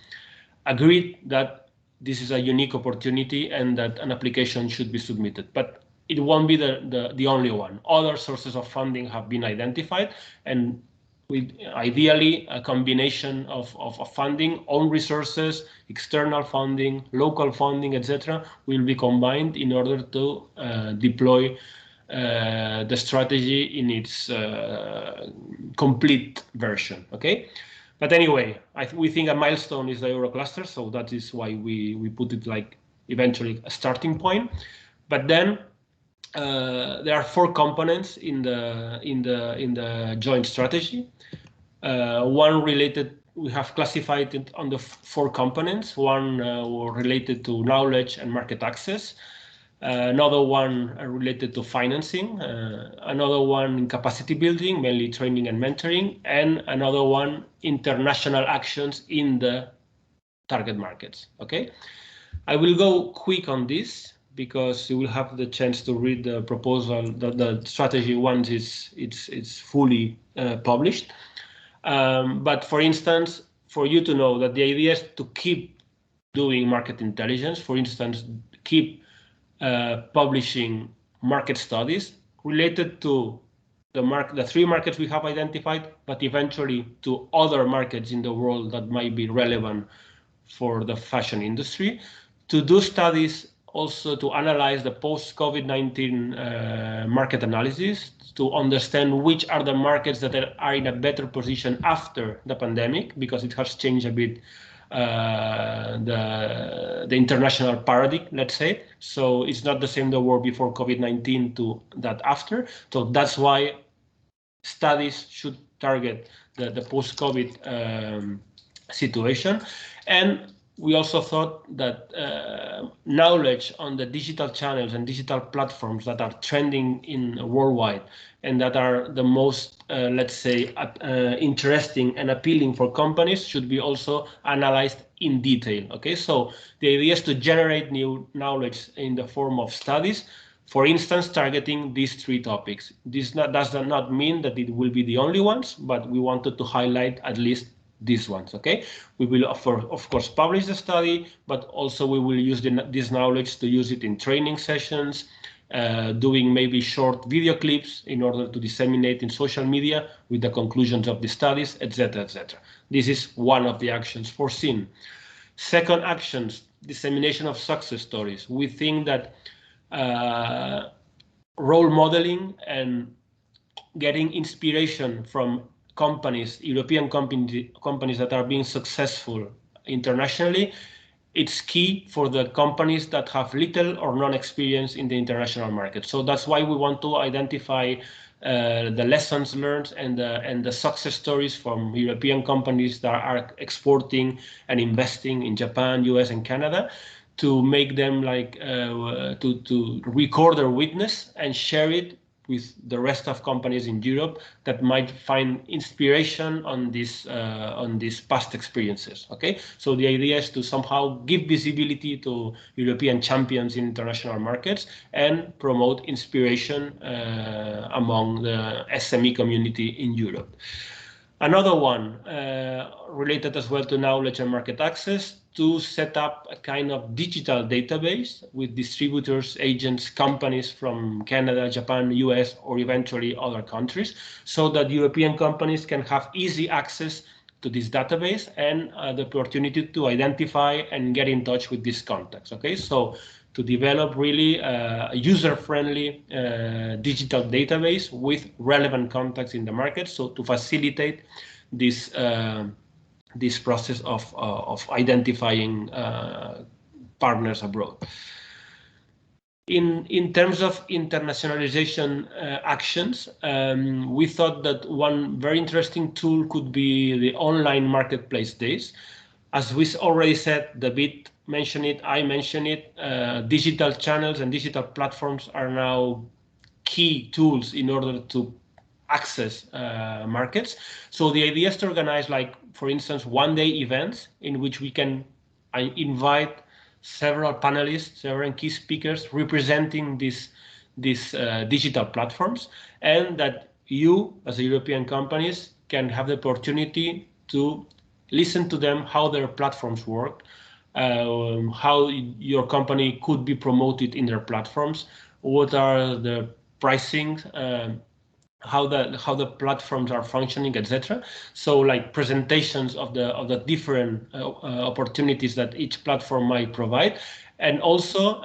agreed that this is a unique opportunity and that an application should be submitted. But it won't be the only one. Other sources of funding have been identified, and with ideally a combination of funding, own resources, external funding, local funding, etc., will be combined in order to deploy the strategy in its complete version. Okay. But anyway, we think a milestone is the Eurocluster, so that is why we put it like eventually a starting point. But then there are 4 components in the joint strategy. One related, we have classified it on the 4 components. One related to knowledge and market access. Another one related to financing, another one capacity building, mainly training and mentoring, and another one international actions in the target markets. Okay, I will go quick on this because you will have the chance to read the proposal, the strategy once it's fully published. But for instance, for you to know that the idea is to keep doing market intelligence, for instance, keep publishing market studies related to the 3 markets we have identified, but eventually to other markets in the world that might be relevant for the fashion industry, to do studies also to analyze the post-COVID-19 market analysis, to understand which are the markets that are in a better position after the pandemic, because it has changed a bit the international paradigm, let's say. So it's not the same the world before COVID-19 to that after. So that's why studies should target the post-COVID situation. And we also thought that knowledge on the digital channels and digital platforms that are trending in worldwide and that are the most, let's say, interesting and appealing for companies should be also analyzed in detail. Okay, so the idea is to generate new knowledge in the form of studies, for instance, targeting these 3 topics. This does not mean that it will be the only ones, but we wanted to highlight at least these ones. Okay, we will of course publish the study, but also we will use this knowledge to use it in training sessions, doing maybe short video clips in order to disseminate in social media with the conclusions of the studies, etc., etc. This is one of the actions foreseen. Second actions, dissemination of success stories. We think that role modeling and getting inspiration from companies, European companies that are being successful internationally, it's key for the companies that have little or none experience in the international market. So that's why we want to identify the lessons learned and the success stories from European companies that are exporting and investing in Japan, US, and Canada, to make them like to record their witness and share it with the rest of companies in Europe that might find inspiration on these past experiences. Okay, so the idea is to somehow give visibility to European champions in international markets and promote inspiration among the SME community in Europe. Another one related as well to knowledge and market access, to set up a kind of digital database with distributors, agents, companies from Canada, Japan, US, or eventually other countries, so that European companies can have easy access to this database and the opportunity to identify and get in touch with these contacts. Okay, so to develop really a user-friendly digital database with relevant contacts in the market, so to facilitate this this process of identifying partners abroad. In terms of internationalization actions, we thought that one very interesting tool could be the online marketplace days. As we already said, the BIT mentioned it, I mentioned it, digital channels and digital platforms are now key tools in order to access markets. So the idea is to organize, like, for instance, one-day events in which we can invite several panelists, several key speakers representing these digital platforms, and that you, as European companies, can have the opportunity to listen to them, how their platforms work, how your company could be promoted in their platforms, what are the pricing, how the platforms are functioning, etc. So, like, presentations of the different opportunities that each platform might provide, and also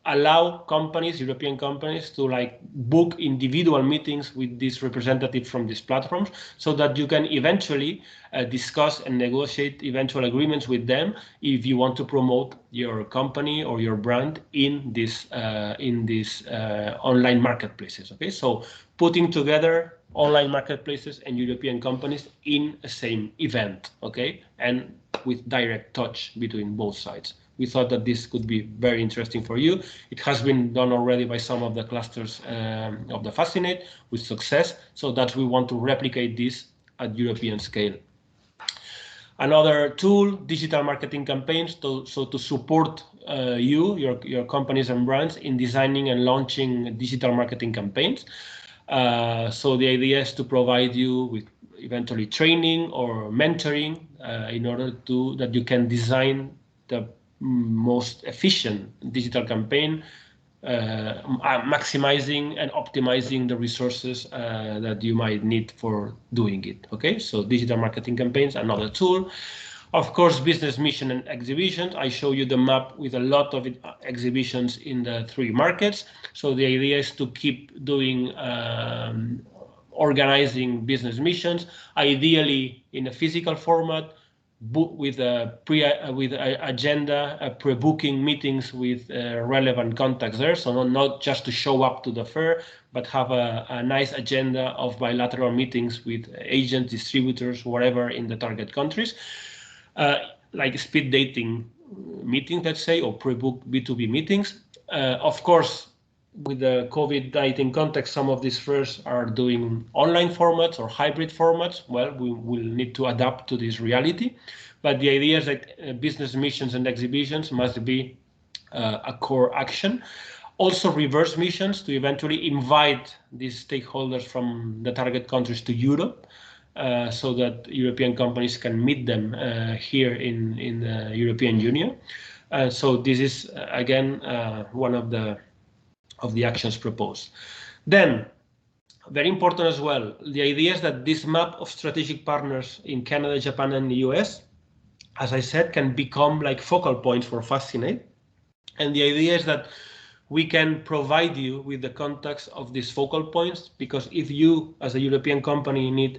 allow companies, European companies, to, like, book individual meetings with these representatives from these platforms, so that you can eventually discuss and negotiate eventual agreements with them if you want to promote your company or your brand in this online marketplaces. Okay, so putting together online marketplaces and European companies in the same event, okay, and with direct touch between both sides. We thought that this could be very interesting for you. It has been done already by some of the clusters of the FASCINATE with success, so that we want to replicate this at European scale. Another tool, digital marketing campaigns, to support your companies and brands in designing and launching digital marketing campaigns. So the idea is to provide you with eventually training or mentoring in order that you can design the most efficient digital campaign, maximizing and optimizing the resources that you might need for doing it. Okay, so digital marketing campaigns, another tool. Of course, business mission and exhibitions. I show you the map with a lot of exhibitions in the 3 markets. So the idea is to keep doing organizing business missions, ideally in a physical format, with a agenda, pre-booking meetings with relevant contacts there. So not just to show up to the fair, but have a nice agenda of bilateral meetings with agents, distributors, whatever in the target countries. Like speed dating meetings, let's say, or pre-booked B2B meetings. Of course, with the COVID-19 context, some of these fairs are doing online formats or hybrid formats. Well, we will need to adapt to this reality. But the idea is that business missions and exhibitions must be a core action. Also, reverse missions to eventually invite these stakeholders from the target countries to Europe, so that European companies can meet them here in the European Union. So this is again one of the actions proposed. Then, very important as well, the idea is that this map of strategic partners in Canada, Japan, and the US, as I said, can become like focal points for FASCINATE. And the idea is that we can provide you with the contacts of these focal points, because if you, as a European company, need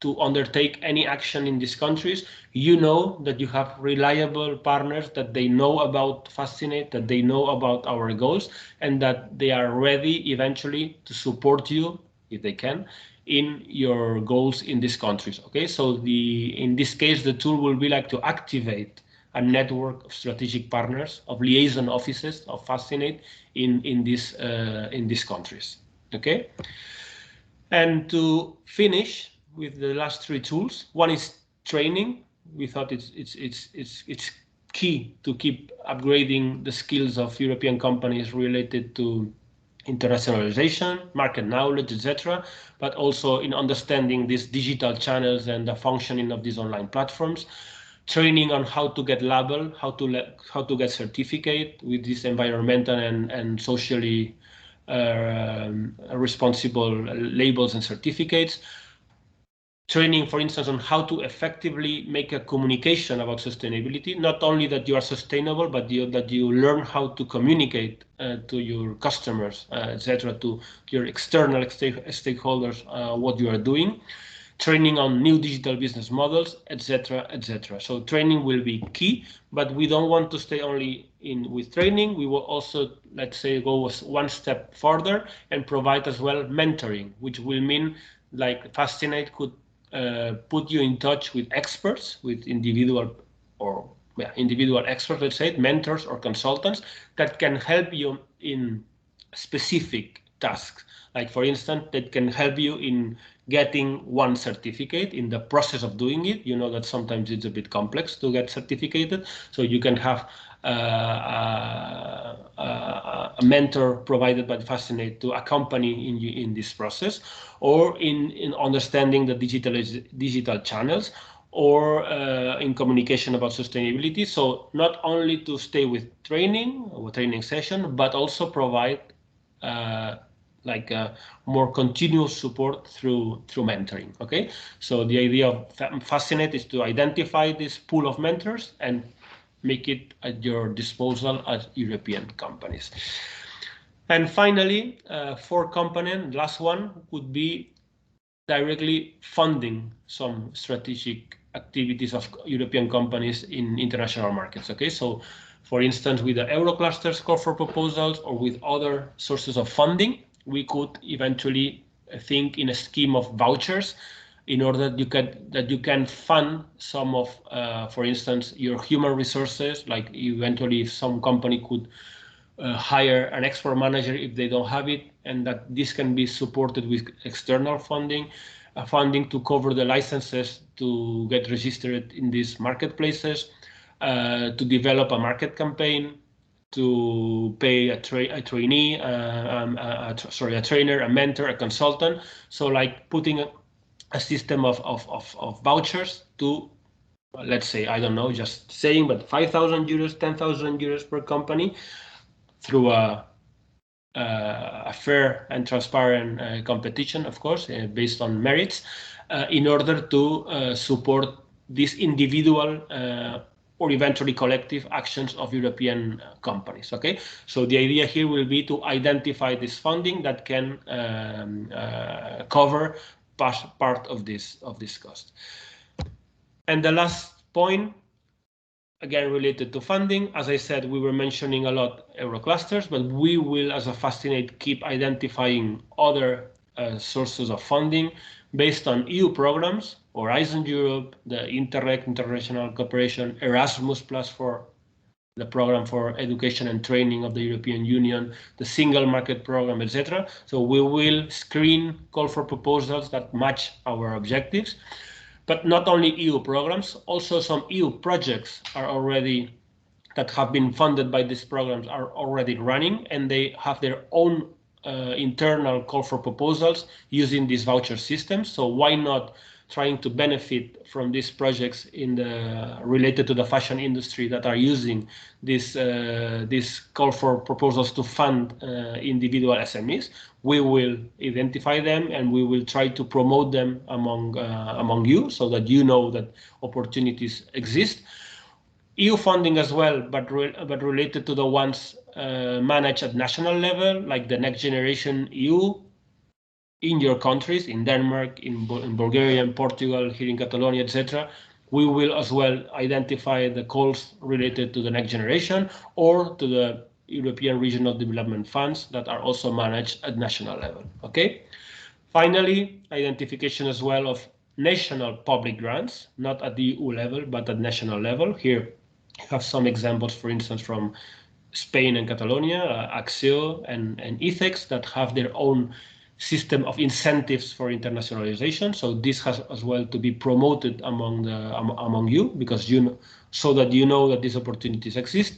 to undertake any action in these countries, you know that you have reliable partners, that they know about FASCINATE, that they know about our goals, and that they are ready eventually to support you, if they can, in your goals in these countries. Okay, so in this case, the tool will be like to activate a network of strategic partners, of liaison offices of FASCINATE in these countries. Okay, and to finish with the last 3 tools, one is training. We thought it's key to keep upgrading the skills of European companies related to internationalization, market knowledge, etc., but also in understanding these digital channels and the functioning of these online platforms. Training on how to get labeled, how to get certificate with these environmental and socially responsible labels and certificates. Training, for instance, on how to effectively make a communication about sustainability, not only that you are sustainable, but that you learn how to communicate to your customers, etc., to your external stakeholders, what you are doing. Training on new digital business models, etc., etc. So training will be key, but we don't want to stay only with training. We will also, let's say, go one step further and provide as well mentoring, which will mean like FASCINATE could put you in touch with experts, with individual or individual experts, let's say, mentors or consultants that can help you in specific tasks. Like, for instance, that can help you in getting one certificate. In the process of doing it, you know that sometimes it's a bit complex to get certificated, so you can have a mentor provided by FASCINATE to accompany you in this process, or in understanding the digital channels, or in communication about sustainability. So not only to stay with training or training session, but also provide like a more continuous support through mentoring. Okay, so the idea of FASCINATE is to identify this pool of mentors and make it at your disposal as European companies. And finally, fourth component, last one, would be directly funding some strategic activities of European companies in international markets. Okay, so for instance, with the Euroclusters call for proposals or with other sources of funding, we could eventually think in a scheme of vouchers in order that you can fund some of, for instance, your human resources. Like eventually, if some company could hire an export manager if they don't have it, and that this can be supported with external funding, funding to cover the licenses to get registered in these marketplaces, to develop a market campaign, to pay a trainee, a trainer, a mentor, a consultant. So like putting a system of vouchers to, let's say, I don't know, just saying, but 5,000 euros, 10,000 euros per company through a fair and transparent competition, of course, based on merits, in order to support these individual or eventually collective actions of European companies. Okay, so the idea here will be to identify this funding that can cover part of this cost. And the last point, again related to funding, as I said, we were mentioning a lot Euroclusters, but we will, as a FASCINATE, keep identifying other sources of funding based on EU programs, Horizon Europe, the Interreg, International Cooperation, Erasmus Plus for the program for education and training of the European Union, the Single Market Program, etc. So we will screen call for proposals that match our objectives. But not only EU programs, also some EU projects are already, that have been funded by these programs, are already running, and they have their own internal call for proposals using these voucher systems. So why not trying to benefit from these projects in the related to the fashion industry that are using this call for proposals to fund individual SMEs? We will identify them and we will try to promote them among you, so that you know that opportunities exist. EU funding as well, but related to the ones managed at national level, like the Next Generation EU in your countries, in Denmark, in Bulgaria, in Portugal, here in Catalonia, etc. We will as well identify the calls related to the Next Generation or to the European Regional Development Funds that are also managed at national level. Okay. Finally, identification as well of national public grants, not at the EU level, but at national level. Here you have some examples, for instance, from Spain and Catalonia, Axio and ICEX, that have their own system of incentives for internationalization. So this has as well to be promoted among you, because so that you know that these opportunities exist.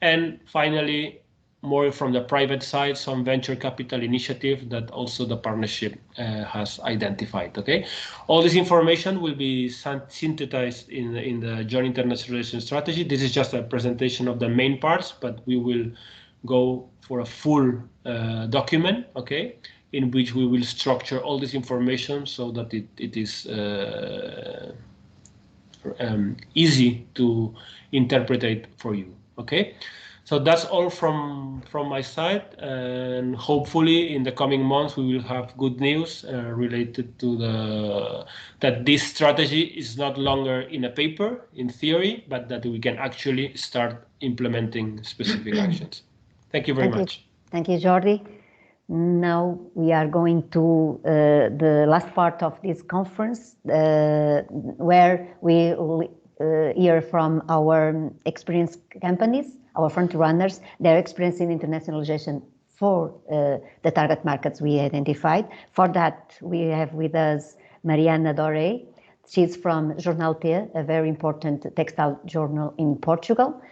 And finally, more from the private side, some venture capital initiative that also the partnership has identified. Okay, all this information will be synthesized in the joint internationalization strategy. This is just a presentation of the main parts, but we will go for a full document. Okay, in which we will structure all this information so that it is easy to interpret for you. Okay, so that's all from my side, and hopefully in the coming months we will have good news related to that this strategy is not longer in a paper, in theory, but that we can actually start implementing specific actions. Thank you very much. Thank you, Jordi. Now we are going to the last part of this conference, where we hear from our experienced companies, our front runners, their experience in internationalization for the target markets we identified. For that, we have with us Mariana Doré. She's from Jornal T, a very important textile journal in Portugal.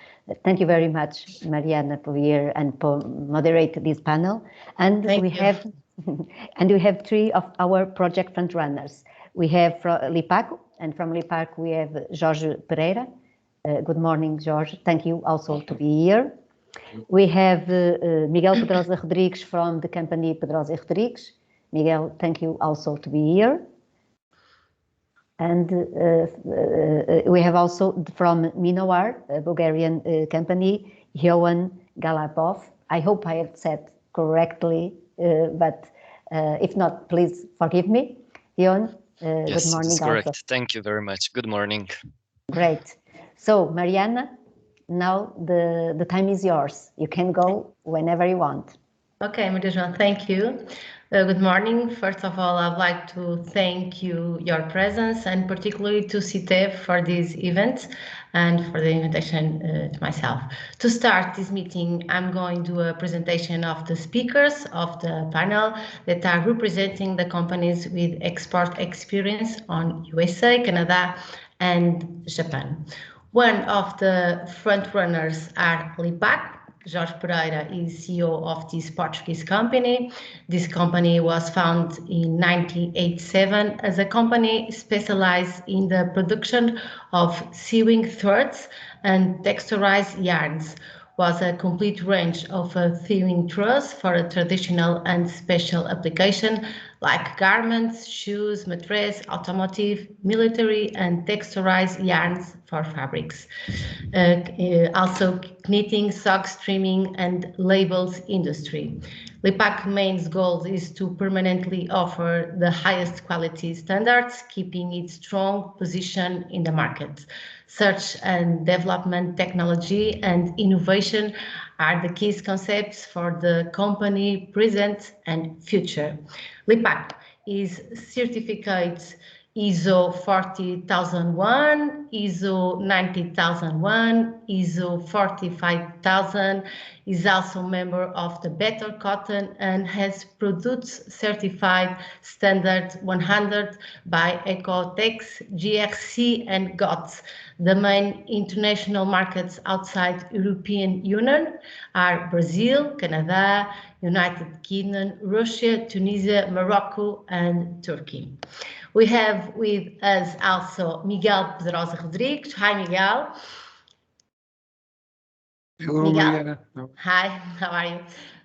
Thank you very much, Mariana, for here and for moderate this panel. And we have three of our project front runners. We have from LIPAC, and from LIPAC we have Jorge Pereira. Good morning, Jorge. Thank you also to be here. We have Miguel Pedrosa Rodrigues from the company Pedrosa Rodrigues. Miguel, thank you also to be here. And we have also from Minowar, a Bulgarian company, Johan Galapov. I hope I have said correctly, but if not, please forgive me. Johan, yes, good morning. Yes, correct. Also. Thank you very much. Good morning. Great. So, Mariana, now the time is yours. You can go whenever you want. Okay, Maria, thank you. Good morning. First of all, I'd like to thank your presence, and particularly to CITEV for this event and for the invitation to myself. To start this meeting, I'm going to do a presentation of the speakers of the panel that are representing the companies with export experience on USA, Canada, and Japan. One of the front runners are LIPAC. Jorge Pereira is CEO of this Portuguese company. This company was founded in 1987 as a company specialized in the production of sewing threads and texturized yarns. Was a complete range of sewing truss for a traditional and special application like garments, shoes, mattress, automotive, military, and texturized yarns for fabrics. Also knitting, socks, trimming, and labels industry. LIPAC main goal is to permanently offer the highest quality standards, keeping its strong position in the market. Search and development, technology, and innovation are the key concepts for the company present and future. LIPAC is certificate ISO 40001, ISO 90001, ISO 45000, is also member of the Better Cotton and has produced certified standard 100 by Ecotex, GRC and GOTS. The main international markets outside European Union are Brazil, Canada, United Kingdom, Russia, Tunisia, Morocco, and Turkey. We have with us also Miguel Pedrosa Rodrigues. Hi, Miguel. Hello, Miguel. Mariana. No. Hi, how are you?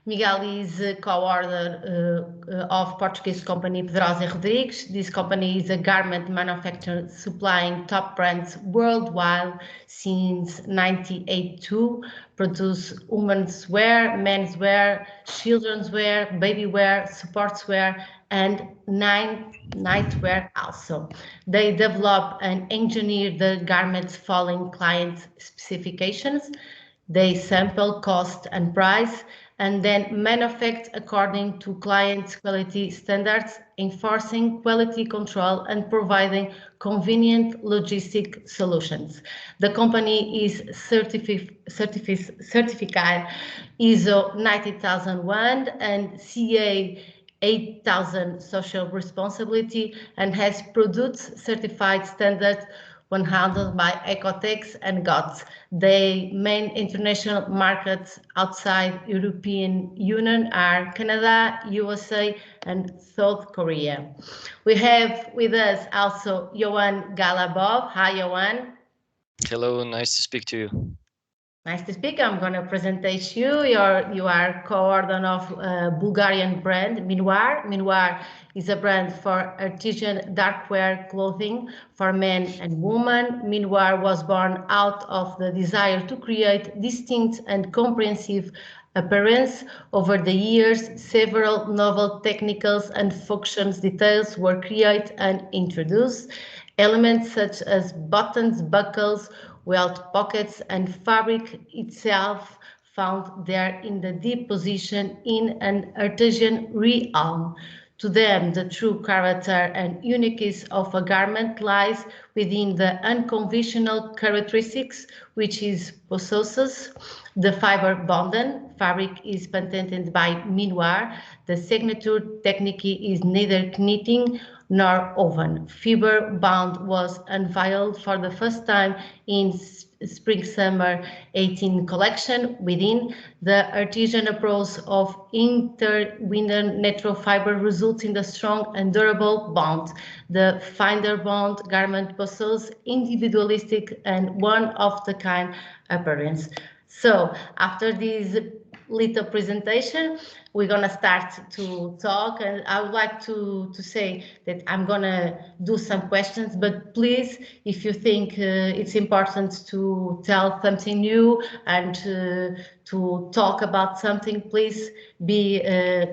Miguel is co-owner of Portuguese company Pedrosa Rodrigues. This company is a garment manufacturer supplying top brands worldwide since 1982. Produce women's wear, men's wear, children's wear, baby wear, sports wear, and nightwear also. They develop and engineer the garments following client specifications. They sample cost and price and then manufacture according to clients' quality standards, enforcing quality control and providing convenient logistic solutions. The company is certified ISO 90001 and CA 8000 social responsibility and has produced certified standard 100 by Ecotex and GOTS. The main international markets outside European Union are Canada, USA, and South Korea. We have with us also Johan Galapov. Hi, Johan. Hello, nice to speak to you. Nice to speak. I'm going to present you. You are co-owner of Bulgarian brand Minowar. Minowar is a brand for artisan darkwear clothing for men and women. Minowar was born out of the desire to create distinct and comprehensive appearance. Over the years, several novel technicals and functions details were created and introduced. Elements such as buttons, buckles, welt pockets, and fabric itself found there in the deep position in an artisan realm. To them, the true character and uniqueness of a garment lies within the unconventional characteristics which is possesses. The fiber bonded fabric is patented by Minoir. The signature technique is neither knitting nor oven. Fiber bound was unveiled for the first time in Spring-Summer 18 collection. Within the artisan approach of interwoven natural fiber results in the strong and durable bond. The finder bond garment possesses individualistic and one-of-the-kind appearance. So after this little presentation, we're gonna start to talk, and I would like to say that I'm gonna do some questions, but please, if you think it's important to tell something new and to talk about something, please be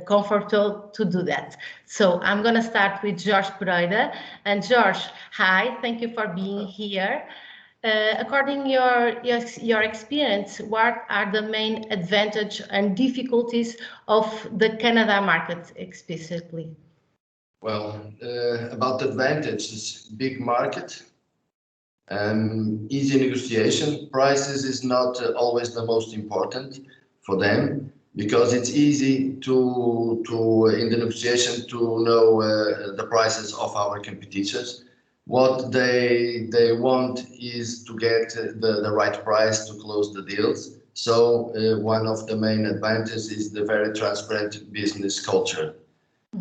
comfortable to do that. So I'm gonna start with Jorge Pereira. And Jorge, hi, thank you for being here. According your experience, what are the main advantages and difficulties of the Canada market explicitly? Well, about the advantages, big market, easy negotiation. Prices is not always the most important for them, because it's easy to in the negotiation to know the prices of our competitors. What they want is to get the right price to close the deals. So one of the main advantages is the very transparent business culture.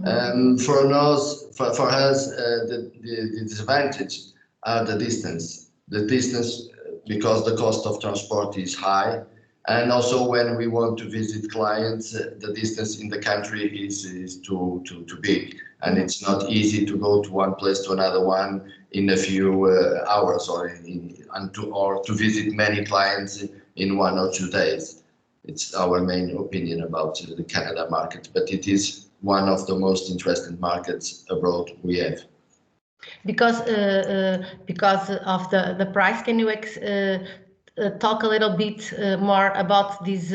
For us, the disadvantage are the distance. The distance, because the cost of transport is high, and also when we want to visit clients, the distance in the country is too big, and it's not easy to go to one place to another one in a few hours, or to visit many clients in 1 or 2 days. It's our main opinion about the Canada market, but it is one of the most interesting markets abroad we have. Because of the price, can you talk a little bit more about this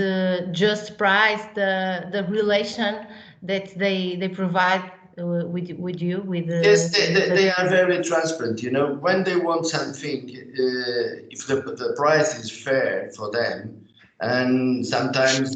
just price, the relation that they provide with you? Yes, they are very transparent. You know, when they want something, if the price is fair for them, and sometimes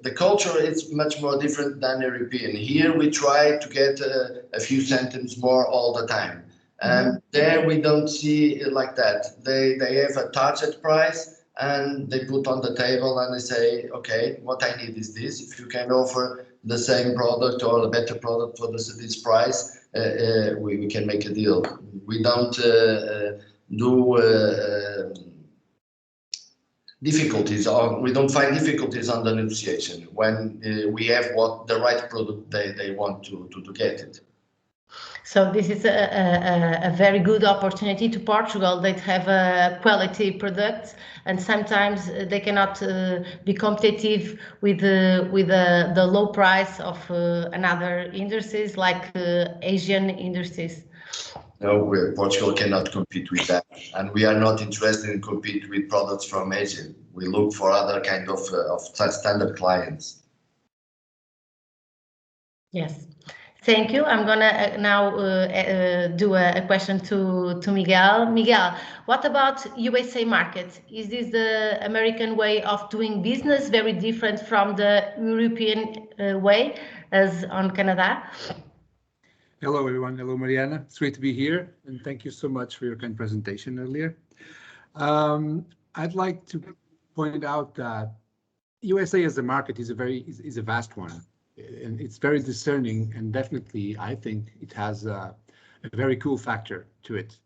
the culture is much more different than European. Here we try to get a few cents more all the time. And there we don't see it like that. They have a target price, and they put on the table and they say, okay, what I need is this. If you can offer the same product or a better product for this price, we can make a deal. We don't do difficulties, or we don't find difficulties on the negotiation when we have what the right product they want to get it. So this is a very good opportunity to Portugal. They have quality products, and sometimes they cannot be competitive with the low price of another industries like Asian industries. No, Portugal cannot compete with that, and we are not interested in compete with products from Asia. We look for other kind of standard clients. Yes. Thank you. I'm gonna now do a question to Miguel. Miguel, what about USA market? Is this the American way of doing business very different from the European way as on Canada? Hello, everyone. Hello, Mariana. It's great to be here, and thank you so much for your kind presentation earlier. I'd like to point out that USA as a market is a vast one. And it's very discerning, and definitely I think it has a very cool factor to it.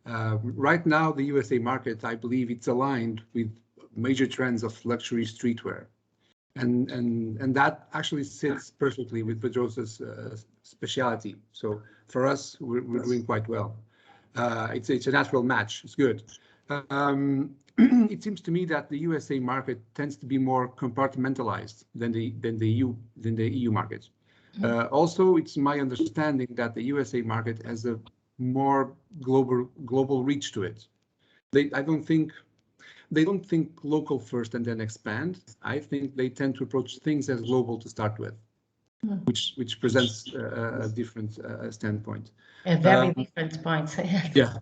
Right now, the USA market, I believe it's aligned with major trends of luxury streetwear. And that actually sits perfectly with Pedrosa's specialty. So for us, we're doing quite well. It's a natural match. It's good. It seems to me that the USA market tends to be more compartmentalized than the EU market. Also, it's my understanding that the USA market has a more global reach to it. They don't think local first and then expand. I think they tend to approach things as global to start with. which presents a different standpoint. A very different point. Yeah.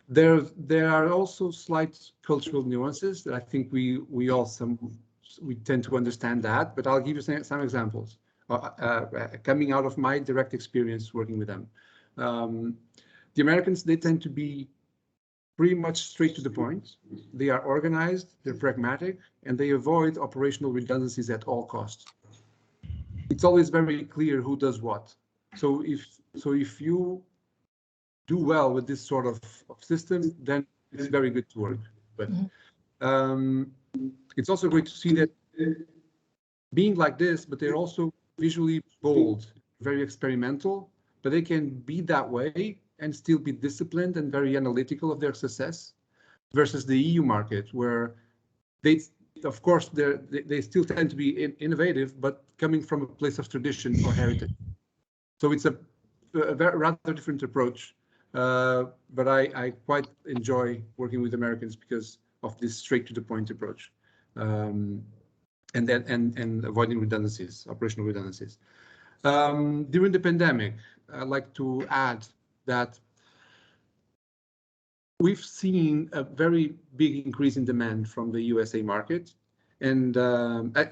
There are also slight cultural nuances that I think we tend to understand that, but I'll give you some examples coming out of my direct experience working with them. The Americans, they tend to be pretty much straight to the point. They are organized, they're pragmatic, and they avoid operational redundancies at all costs. It's always very clear who does what. So if you do well with this sort of system, then it's very good to work. But it's also great to see that being like this, but they're also visually bold, very experimental, but they can be that way and still be disciplined and very analytical of their success, versus the EU market, where they, of course, they still tend to be innovative, but coming from a place of tradition or heritage. So it's a very rather different approach. But I quite enjoy working with Americans because of this straight to the point approach, and avoiding redundancies, operational redundancies. During the pandemic, I'd like to add that we've seen a very big increase in demand from the USA market, and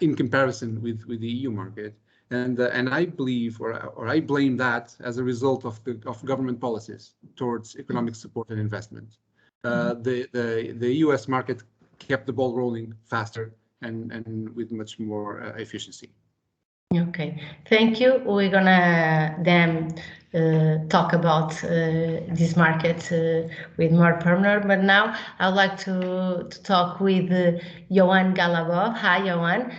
in comparison with the EU market. And I believe, or I blame that as a result of government policies towards economic support and investment. The US market kept the ball rolling faster and with much more efficiency. Okay, thank you. We're gonna then talk about this market with more partner, but now I'd like to talk with Johan Galabov. Hi, Johan.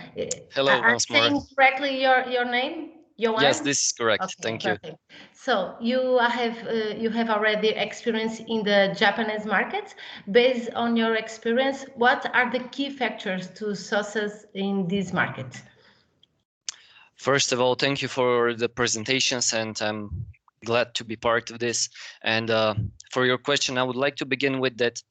Hello, once more. Saying correctly your name? Johan? Yes, this is correct. Okay, Thank perfect. you. So you have already experience in the Japanese market. Based on your experience, what are the key factors to success in this market? First of all, thank you for the presentations, and I'm glad to be part of this. And for your question, I would like to begin with that.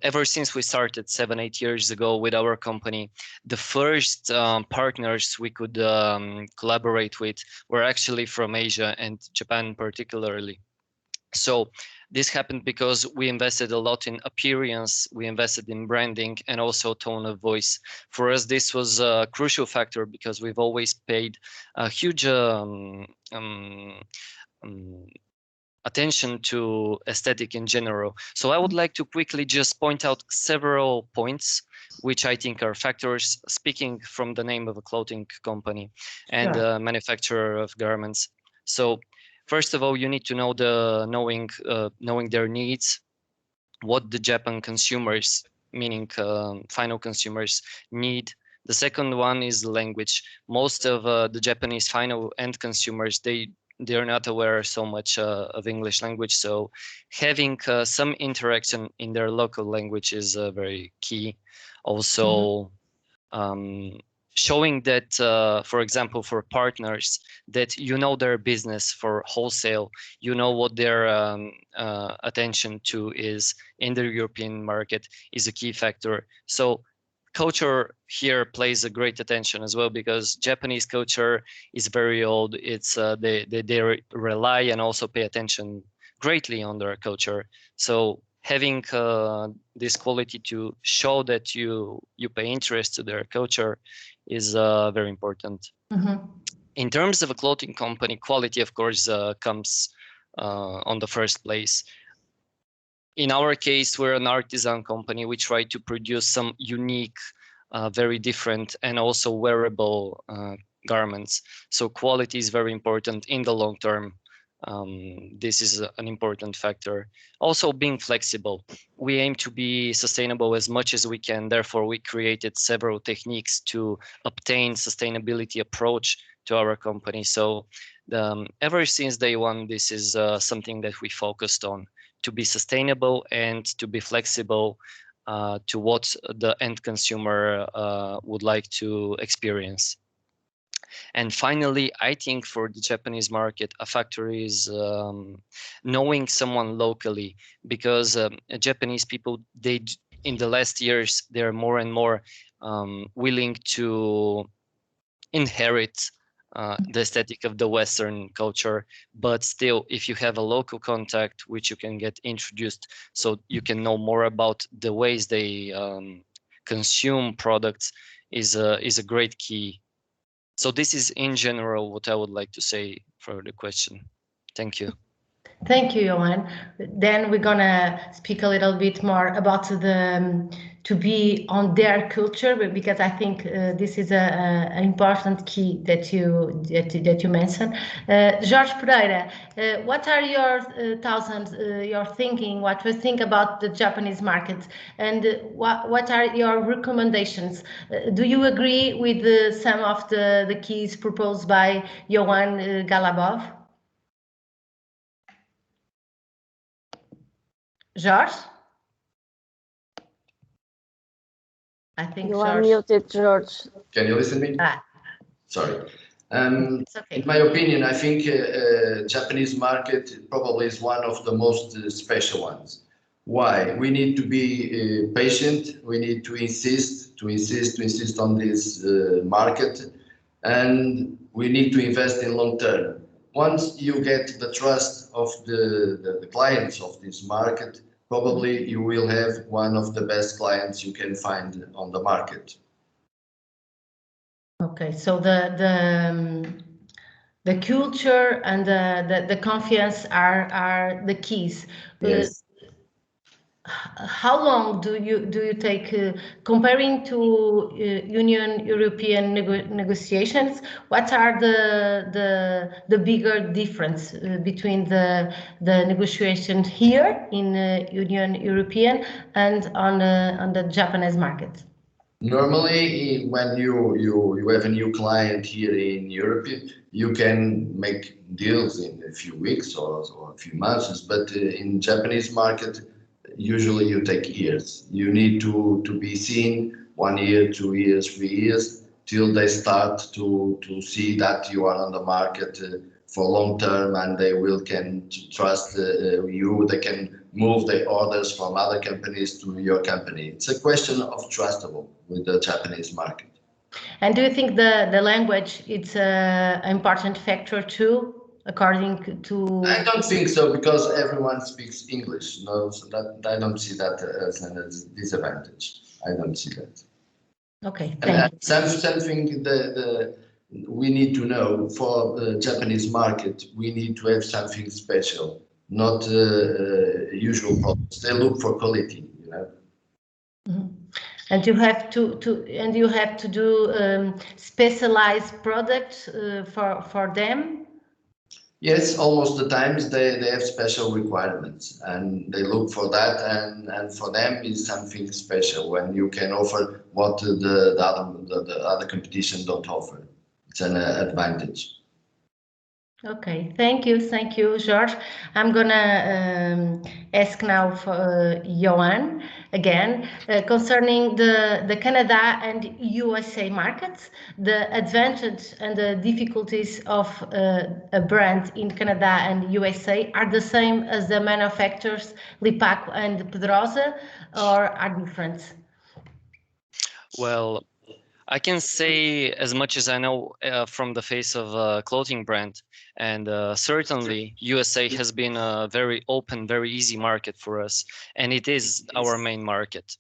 Ever since we started 7-8 years ago with our company, the first partners we could collaborate with were actually from Asia and Japan particularly. So this happened because we invested a lot in appearance, we invested in branding, and also tone of voice. For us, this was a crucial factor because we've always paid a huge attention to aesthetic in general. So I would like to quickly just point out several points which I think are factors, speaking from the name of a clothing company and a manufacturer of garments. So first of all, you need to know knowing their needs, what the Japan consumers, meaning final consumers, need. The second one is language. Most of the Japanese final end consumers, they're not aware so much of English language, so having some interaction in their local language is very key. Also, showing that, for example, for partners, that you know their business for wholesale, you know what their attention to is in the European market is a key factor. So culture here plays a great attention as well, because Japanese culture is very old. It's they rely and also pay attention greatly on their culture. So having this quality to show that you pay interest to their culture is very important. In terms of a clothing company, quality of course comes on the first place. In our case, we're an artisan company. We try to produce some unique, very different and also wearable garments. So quality is very important in the long term. This is an important factor. Also being flexible. We aim to be sustainable as much as we can. Therefore, we created several techniques to obtain sustainability approach to our company. So ever since day one, this is something that we focused on, to be sustainable and to be flexible to what the end consumer would like to experience. And finally, I think for the Japanese market, a factor is knowing someone locally, because Japanese people, in the last years, they're more and more willing to inherit the aesthetic of the Western culture, but still, if you have a local contact which you can get introduced, so you can know more about the ways they consume products, is a great key. So this is in general what I would like to say for the question. Thank you. Thank you, Johan. Then we're gonna speak a little bit more about the to be on their culture, because I think this is an important key that you mentioned. Jorge Pereira, what are your your thinking? What you think about the Japanese market, and what are your recommendations? Do you agree with some of the keys proposed by Johan Galabov? George? I think You George. are muted, George. Can you listen to me? Sorry. It's okay. In my opinion, I think Japanese market probably is one of the most special ones. Why? We need to be patient. We need to insist on this market, and we need to invest in long term. Once you get the trust of the clients of this market, probably you will have one of the best clients you can find on the market. Okay, so the culture and the confidence are the keys. Yes. How long do you take comparing to Union European negotiations? What are the bigger difference between the negotiation here in Union European and on the Japanese market? Normally, when you have a new client here in Europe, you can make deals in a few weeks or a few months, but in Japanese market, usually you take years. You need to be seen 1 year, 2 years, 3 years, till they start to see that you are on the market for long term, and they can trust you. They can move the orders from other companies to your company. It's a question of trustable with the Japanese market. And do you think the language it's an important factor too, according to? I don't think so, because everyone speaks English. No, so that I don't see that as a disadvantage. I don't see that. Okay, thank you. Something we need to know for the Japanese market. We need to have something special, not usual products. They look for quality, you know. Mm-hmm. And you have to do specialized products for them. Yes, almost the times they have special requirements, and they look for that, and for them is something special when you can offer what the other competition don't offer. It's an advantage. Okay, thank you, Jorge. I'm gonna ask now for Johan again concerning the Canada and USA markets, the advantage and the difficulties of a brand in Canada and USA are the same as the manufacturers Lipaco and Pedrosa, or are different? Well, I can say as much as I know from the face of a clothing brand, and certainly USA has been a very open, very easy market for us, and it is our main market.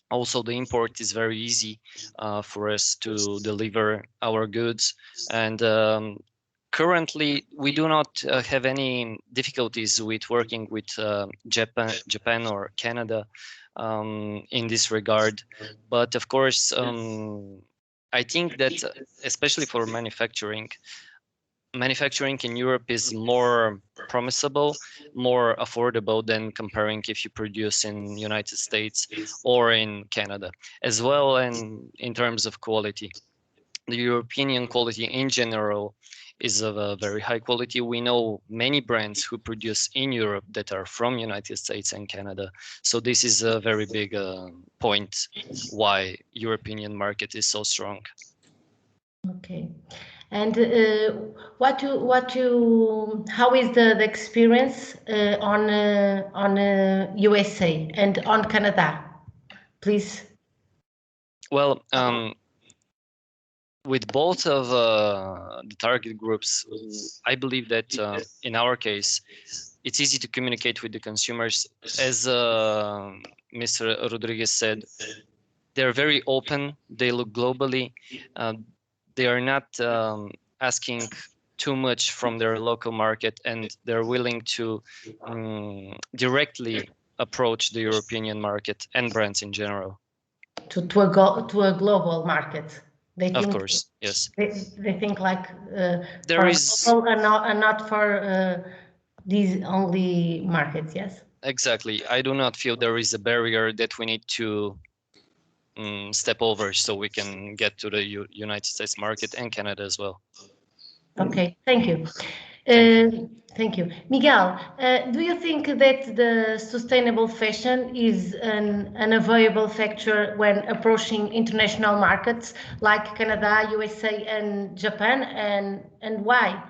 Also, the import is very easy for us to deliver our goods, and currently we do not have any difficulties with working with Japan or Canada in this regard. But of course, I think that especially for manufacturing in Europe is more promisable, more affordable than comparing if you produce in United States or in Canada, as well. And in terms of quality, the European quality in general is of a very high quality. We know many brands who produce in Europe that are from United States and Canada. So this is a very big point why European market is so strong. Okay. And how is the experience on USA and on Canada, please? Well, with both of the target groups, I believe that in our case, it's easy to communicate with the consumers. As Mr. Rodriguez said, they're very open. They look globally. They are not asking too much from their local market, and they're willing to directly approach the European market and brands in general. To a global market. They think, of course, yes. They think like there is global and not for these only markets. Yes. Exactly. I do not feel there is a barrier that we need to step over so we can get to the United States market and Canada as well. Okay, thank you. Thank you. Miguel, do you think that the sustainable fashion is an available factor when approaching international markets like Canada, USA, and Japan, and why?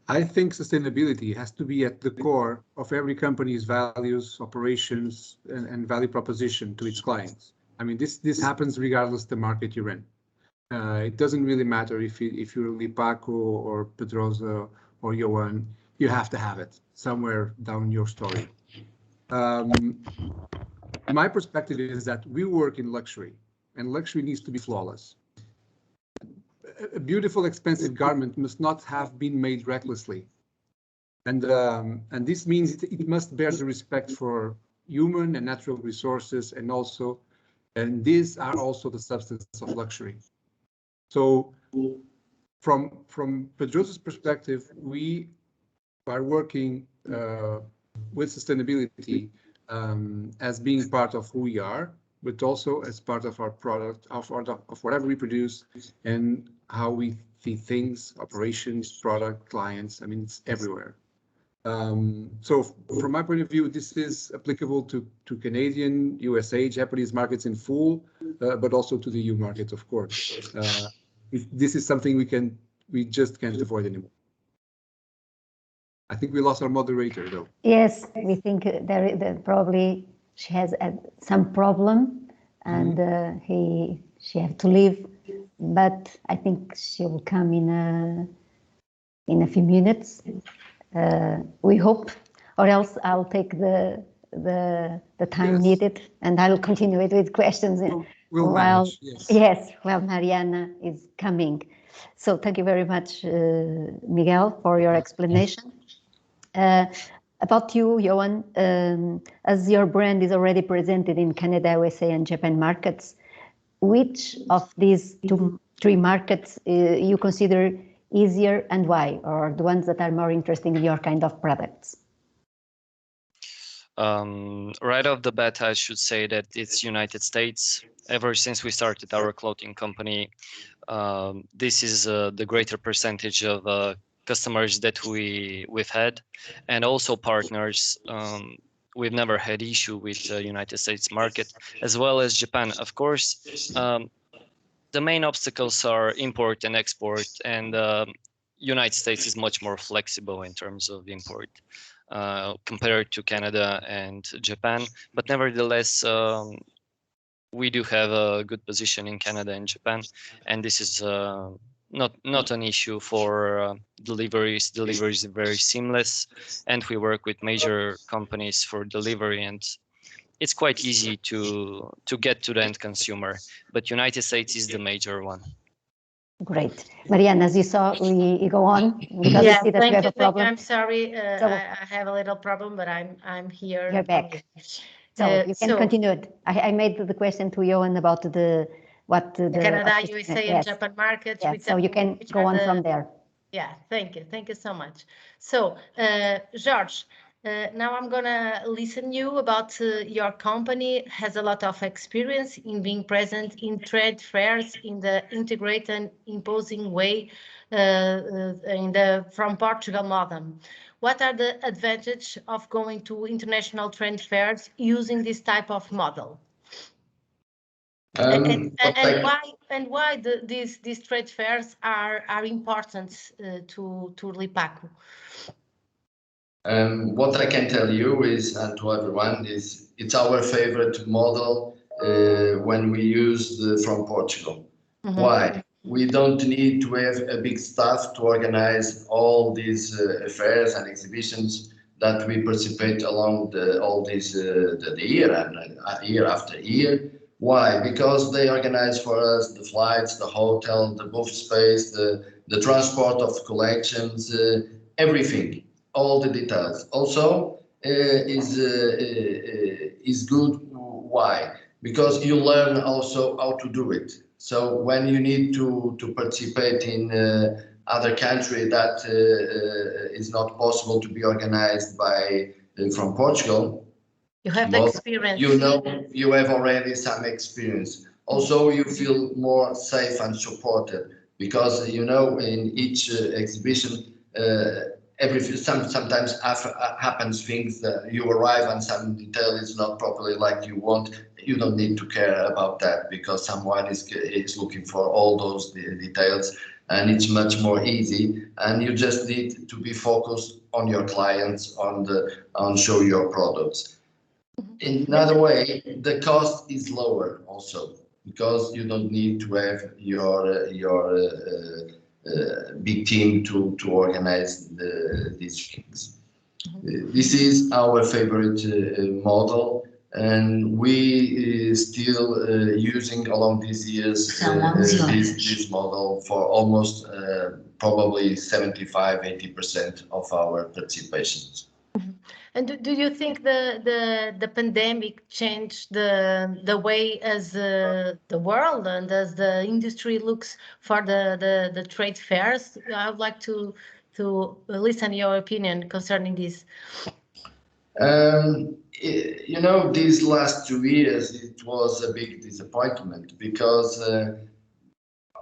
I think sustainability has to be at the core of every company's values, operations, and value proposition to its clients. I mean, this happens regardless the market you're in. It doesn't really matter if you're Lipaco or Pedrosa or Johan, you have to have it somewhere down your story. My perspective is that we work in luxury, and luxury needs to be flawless. A beautiful, expensive garment must not have been made recklessly. And this means it must bear the respect for human and natural resources, and these are also the substance of luxury. So from Pedrosa's perspective, we are working with sustainability as being part of who we are, but also as part of our product, of whatever we produce and how we see things, operations, product, clients. I mean, it's everywhere. So from my point of view, this is applicable to Canadian, USA, Japanese markets in full, but also to the EU market, of course. This is something we just can't avoid anymore. I think we lost our moderator, though. Yes, we think there probably she has some problem, and she have to leave. But I think she will come in a few minutes. We hope, or else I'll take the time needed, and I'll continue it with questions. We'll manage, yes, while Mariana is coming. So thank you very much, Miguel, for your explanation. About you, Johan, as your brand is already presented in Canada, USA, and Japan markets, which of these three markets you consider easier and why, or the ones that are more interesting in your kind of products? Right off the bat, I should say that it's United States. Ever since we started our clothing company, this is the greater percentage of customers that we've had, and also partners. We've never had issue with the United States market, as well as Japan. Of course, the main obstacles are import and export, and United States is much more flexible in terms of import compared to Canada and Japan. But nevertheless, we do have a good position in Canada and Japan, and this is not an issue for deliveries. Deliveries are very seamless, and we work with major companies for delivery, and it's quite easy to get to the end consumer. But United States is the major one. Great. Mariana, as you saw, we go on because we see that we have a problem. I'm sorry, I have a little problem, but I'm here. You're back. So you can continue it. I made the question to Johan about the Canada, USA, and Japan markets. Yeah, so you can go on from there. Yeah, thank you so much. So, George, now I'm gonna listen you about your company has a lot of experience in being present in trade fairs in the integrated and imposing way from Portugal model. What are the advantages of going to international trade fairs using this type of model? And why these trade fairs are important to Lipaco? What I can tell you is, and to everyone, is it's our favorite model when we use from Portugal. Why? We don't need to have a big staff to organize all these affairs and exhibitions that we participate along all this the year and year after year. Why? Because they organize for us the flights, the hotel, the booth space, the transport of collections, everything, all the details. Also, is good. Why? Because you learn also how to do it. So when you need to participate in other country that is not possible to be organized by from Portugal, you have well, experience. you know, you have already some experience. Also, you feel more safe and supported because you know in each exhibition, sometimes happens things that you arrive and some detail is not properly like you want. You don't need to care about that because someone is looking for all those details, and it's much more easy. And you just need to be focused on your clients, on show your products. In another way, the cost is lower also because you don't need to have your big team to organize these things. This is our favorite model, and we still using along these years this model for almost probably 75–80% of our participations. And do you think the pandemic changed the way as the world and as the industry looks for the trade fairs? I would like to listen your opinion concerning this. You know, these last 2 years, it was a big disappointment because,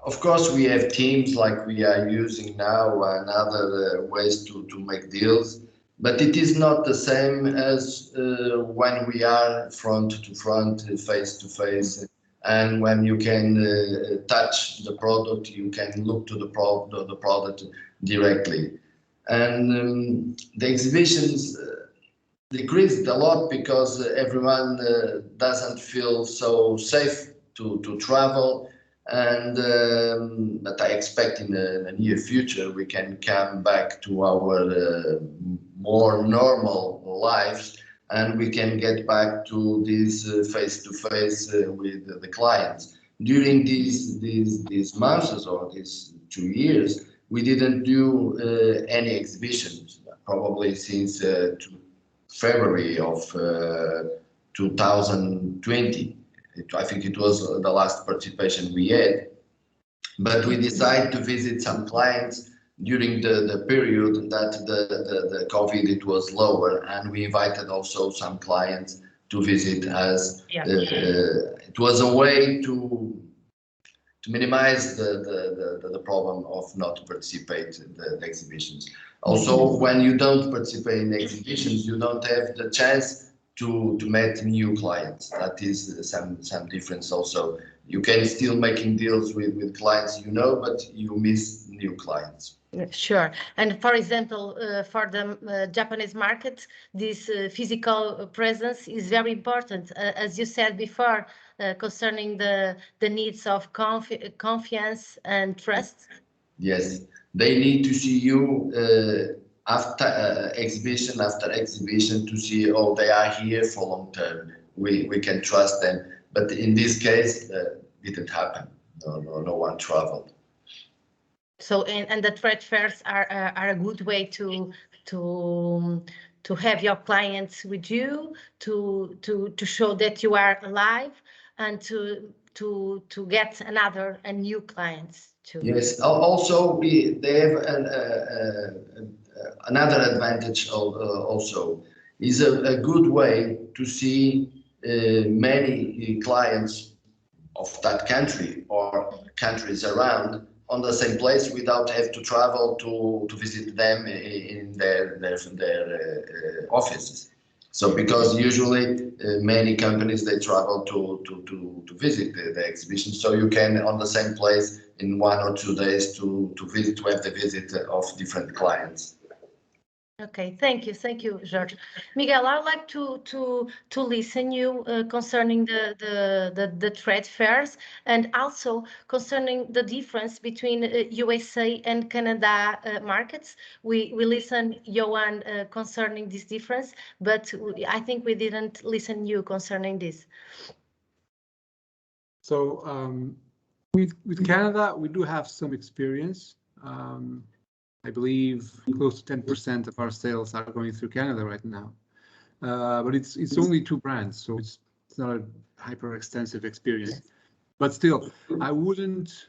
of course, we have teams like we are using now and other ways to make deals. But it is not the same as when we are front to front, face to face, and when you can touch the product, you can look to the product directly. And the exhibitions decreased a lot because everyone doesn't feel so safe to travel. And but I expect in the near future we can come back to our more normal lives, and we can get back to this face-to-face with the clients. During these months or these 2 years, we didn't do any exhibitions, probably since February of 2020. I think it was the last participation we had, but we decided to visit some clients during the period that the COVID it was lower, and we invited also some clients to visit us. It was a way to minimize the problem of not participate in the exhibitions. Also, when you don't participate in exhibitions, you don't have the chance to meet new clients. That is some difference also. You can still making deals with clients you know, but you miss new clients. Sure. And for example, for the Japanese market, this physical presence is very important, as you said before, concerning the needs of confiance and trust. Yes, they need to see you after exhibition after exhibition to see, oh, they are here for long term. We can trust them. But in this case, didn't happen. No one traveled. So and the trade fairs are a good way to have your clients with you, to show that you are alive, and to get new clients too. Yes. Also, they have another advantage also is a good way to see many clients of that country or countries around on the same place without have to travel to visit them in their offices. So because usually many companies they travel to visit the exhibition, so you can on the same place in 1 or 2 days to have the visit of different clients. Okay, thank you, Jorge. Miguel, I'd like to listen you concerning the trade fairs and also concerning the difference between USA and Canada markets. We listen Johan concerning this difference, but I think we didn't listen you concerning this. So with Canada, we do have some experience. I believe close to 10% of our sales are going through Canada right now. But it's only 2 brands, so it's not a hyper extensive experience. But still, I wouldn't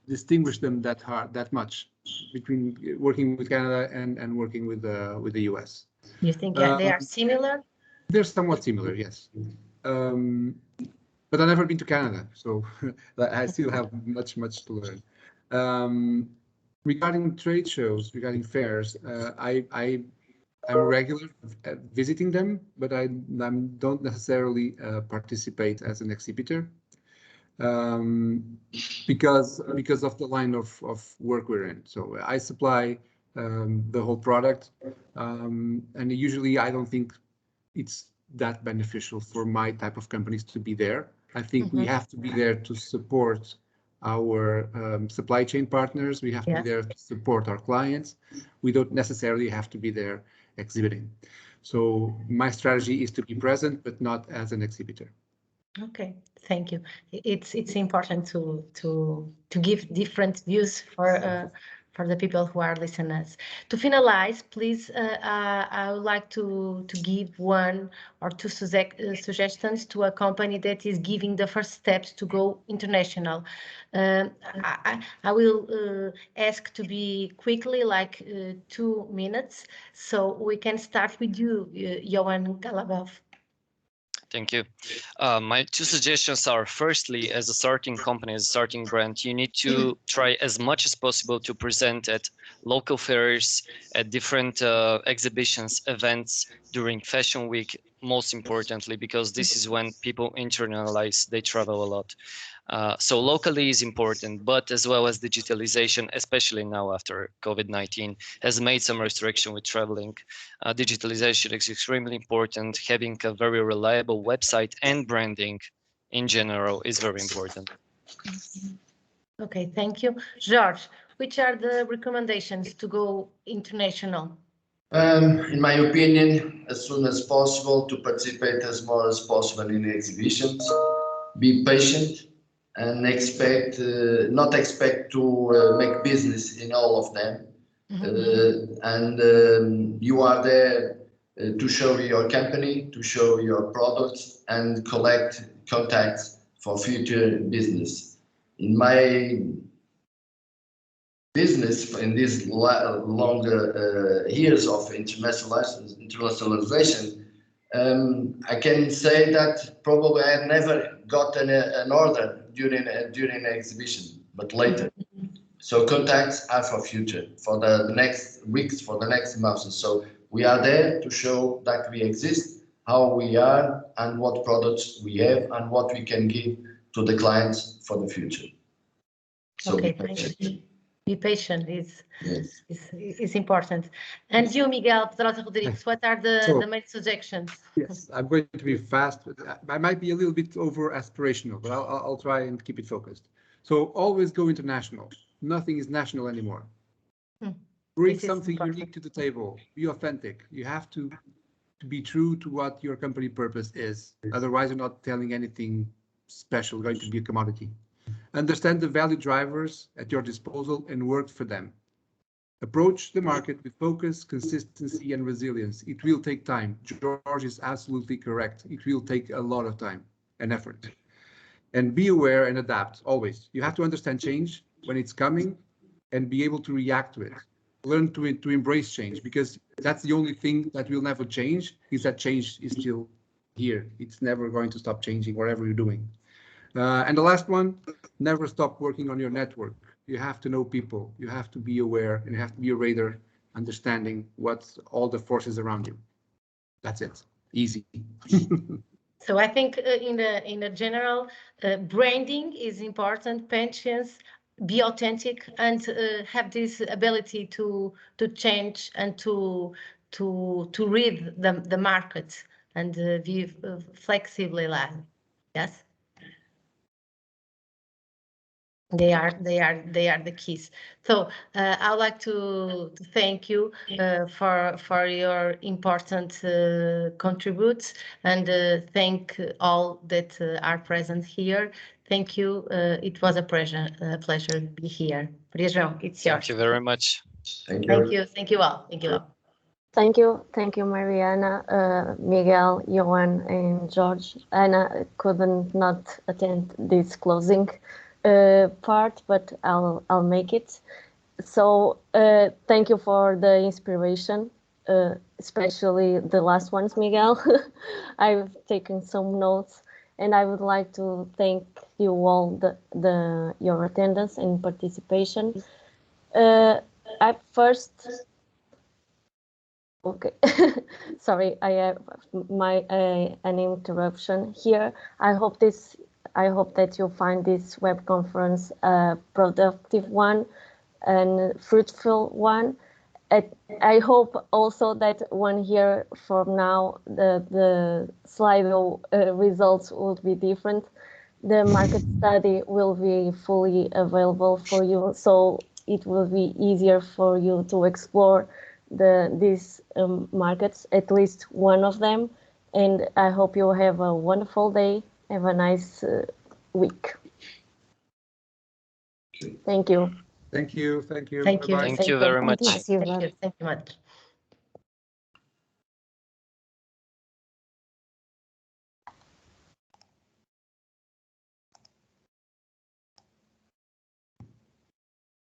distinguish them that much between working with Canada and working with the US. You think they are similar? They're somewhat similar, yes. But I've never been to Canada, so I still have much to learn. Regarding trade shows, regarding fairs, I'm regular at visiting them, but I don't necessarily participate as an exhibitor because of the line of work we're in. So I supply the whole product, and usually I don't think it's that beneficial for my type of companies to be there. I think we have to be there to support our supply chain partners. We have to be there to support our clients. We don't necessarily have to be there exhibiting. So my strategy is to be present, but not as an exhibitor. Okay, thank you. It's important to give different views for the people who are listeners. To finalize, please, I would like to give 1 or 2 suggestions to a company that is giving the first steps to go international. I will ask to be quickly, like 2 minutes, so we can start with you, Johan Galabov. Thank you. My 2 suggestions are, firstly, as a starting company, as a starting brand, you need to try as much as possible to present at local fairs, at different exhibitions, events during Fashion Week, most importantly, because this is when people internalize, they travel a lot. So locally is important, but as well as digitalization, especially now after COVID-19, has made some restriction with traveling. Digitalization is extremely important. Having a very reliable website and branding in general is very important. Okay, thank you. Jorge, which are the recommendations to go international? In my opinion, as soon as possible, to participate as more as possible in the exhibitions, be patient and not expect to make business in all of them. You are there to show your company, to show your products, and collect contacts for future business. In my business, in these longer years of internationalization, I can say that probably I have never gotten an order during an exhibition, but later. So contacts are for future, for the next weeks, for the next months. So we are there to show that we exist, how we are, and what products we have, and what we can give to the clients for the future. So okay, be patient is important. And you, Miguel Pedrosa Rodrigues, what are the main suggestions? Yes, I'm going to be fast. I might be a little bit over aspirational, but I'll try and keep it focused. So always go international. Nothing is national anymore. Bring something unique to the table. Be authentic. You have to be true to what your company purpose is. Otherwise, you're not telling anything special, going to be a commodity. Understand the value drivers at your disposal and work for them. Approach the market with focus, consistency, and resilience. It will take time. George is absolutely correct. It will take a lot of time and effort. And be aware and adapt always. You have to understand change when it's coming and be able to react to it. Learn to embrace change, because that's the only thing that will never change, is that change is still here. It's never going to stop changing whatever you're doing. And the last one, never stop working on your network. You have to know people. You have to be aware, and you have to be a radar, understanding what's all the forces around you. That's it. Easy. So I think in a general, branding is important, patience, be authentic and have this ability to change and to read the market and be flexibly led. Yes. They are the keys. So I would like to thank you for your important contributes and thank all that are present here. Thank you. It was a pleasure to be here. Maria João, it's yours. Thank you very much. Thank you. Thank you. Thank you all. Thank you all. Thank you, Mariana, Miguel, Johan, and George. Anna couldn't not attend this closing part, but I'll make it. So thank you for the inspiration, especially the last ones, Miguel. I've taken some notes, and I would like to thank you all your attendance and participation. At first. Okay, sorry, I have an interruption here. I hope that you find this web conference a productive one and fruitful one. I hope also that 1 year from now the Slido results will be different. The market study will be fully available for you, so it will be easier for you to explore these markets, at least one of them. And I hope you have a wonderful day. Have a nice week. Thank you. Thank you. Thank you. Thank you. Bye-bye. Thank you very much. Thank you much.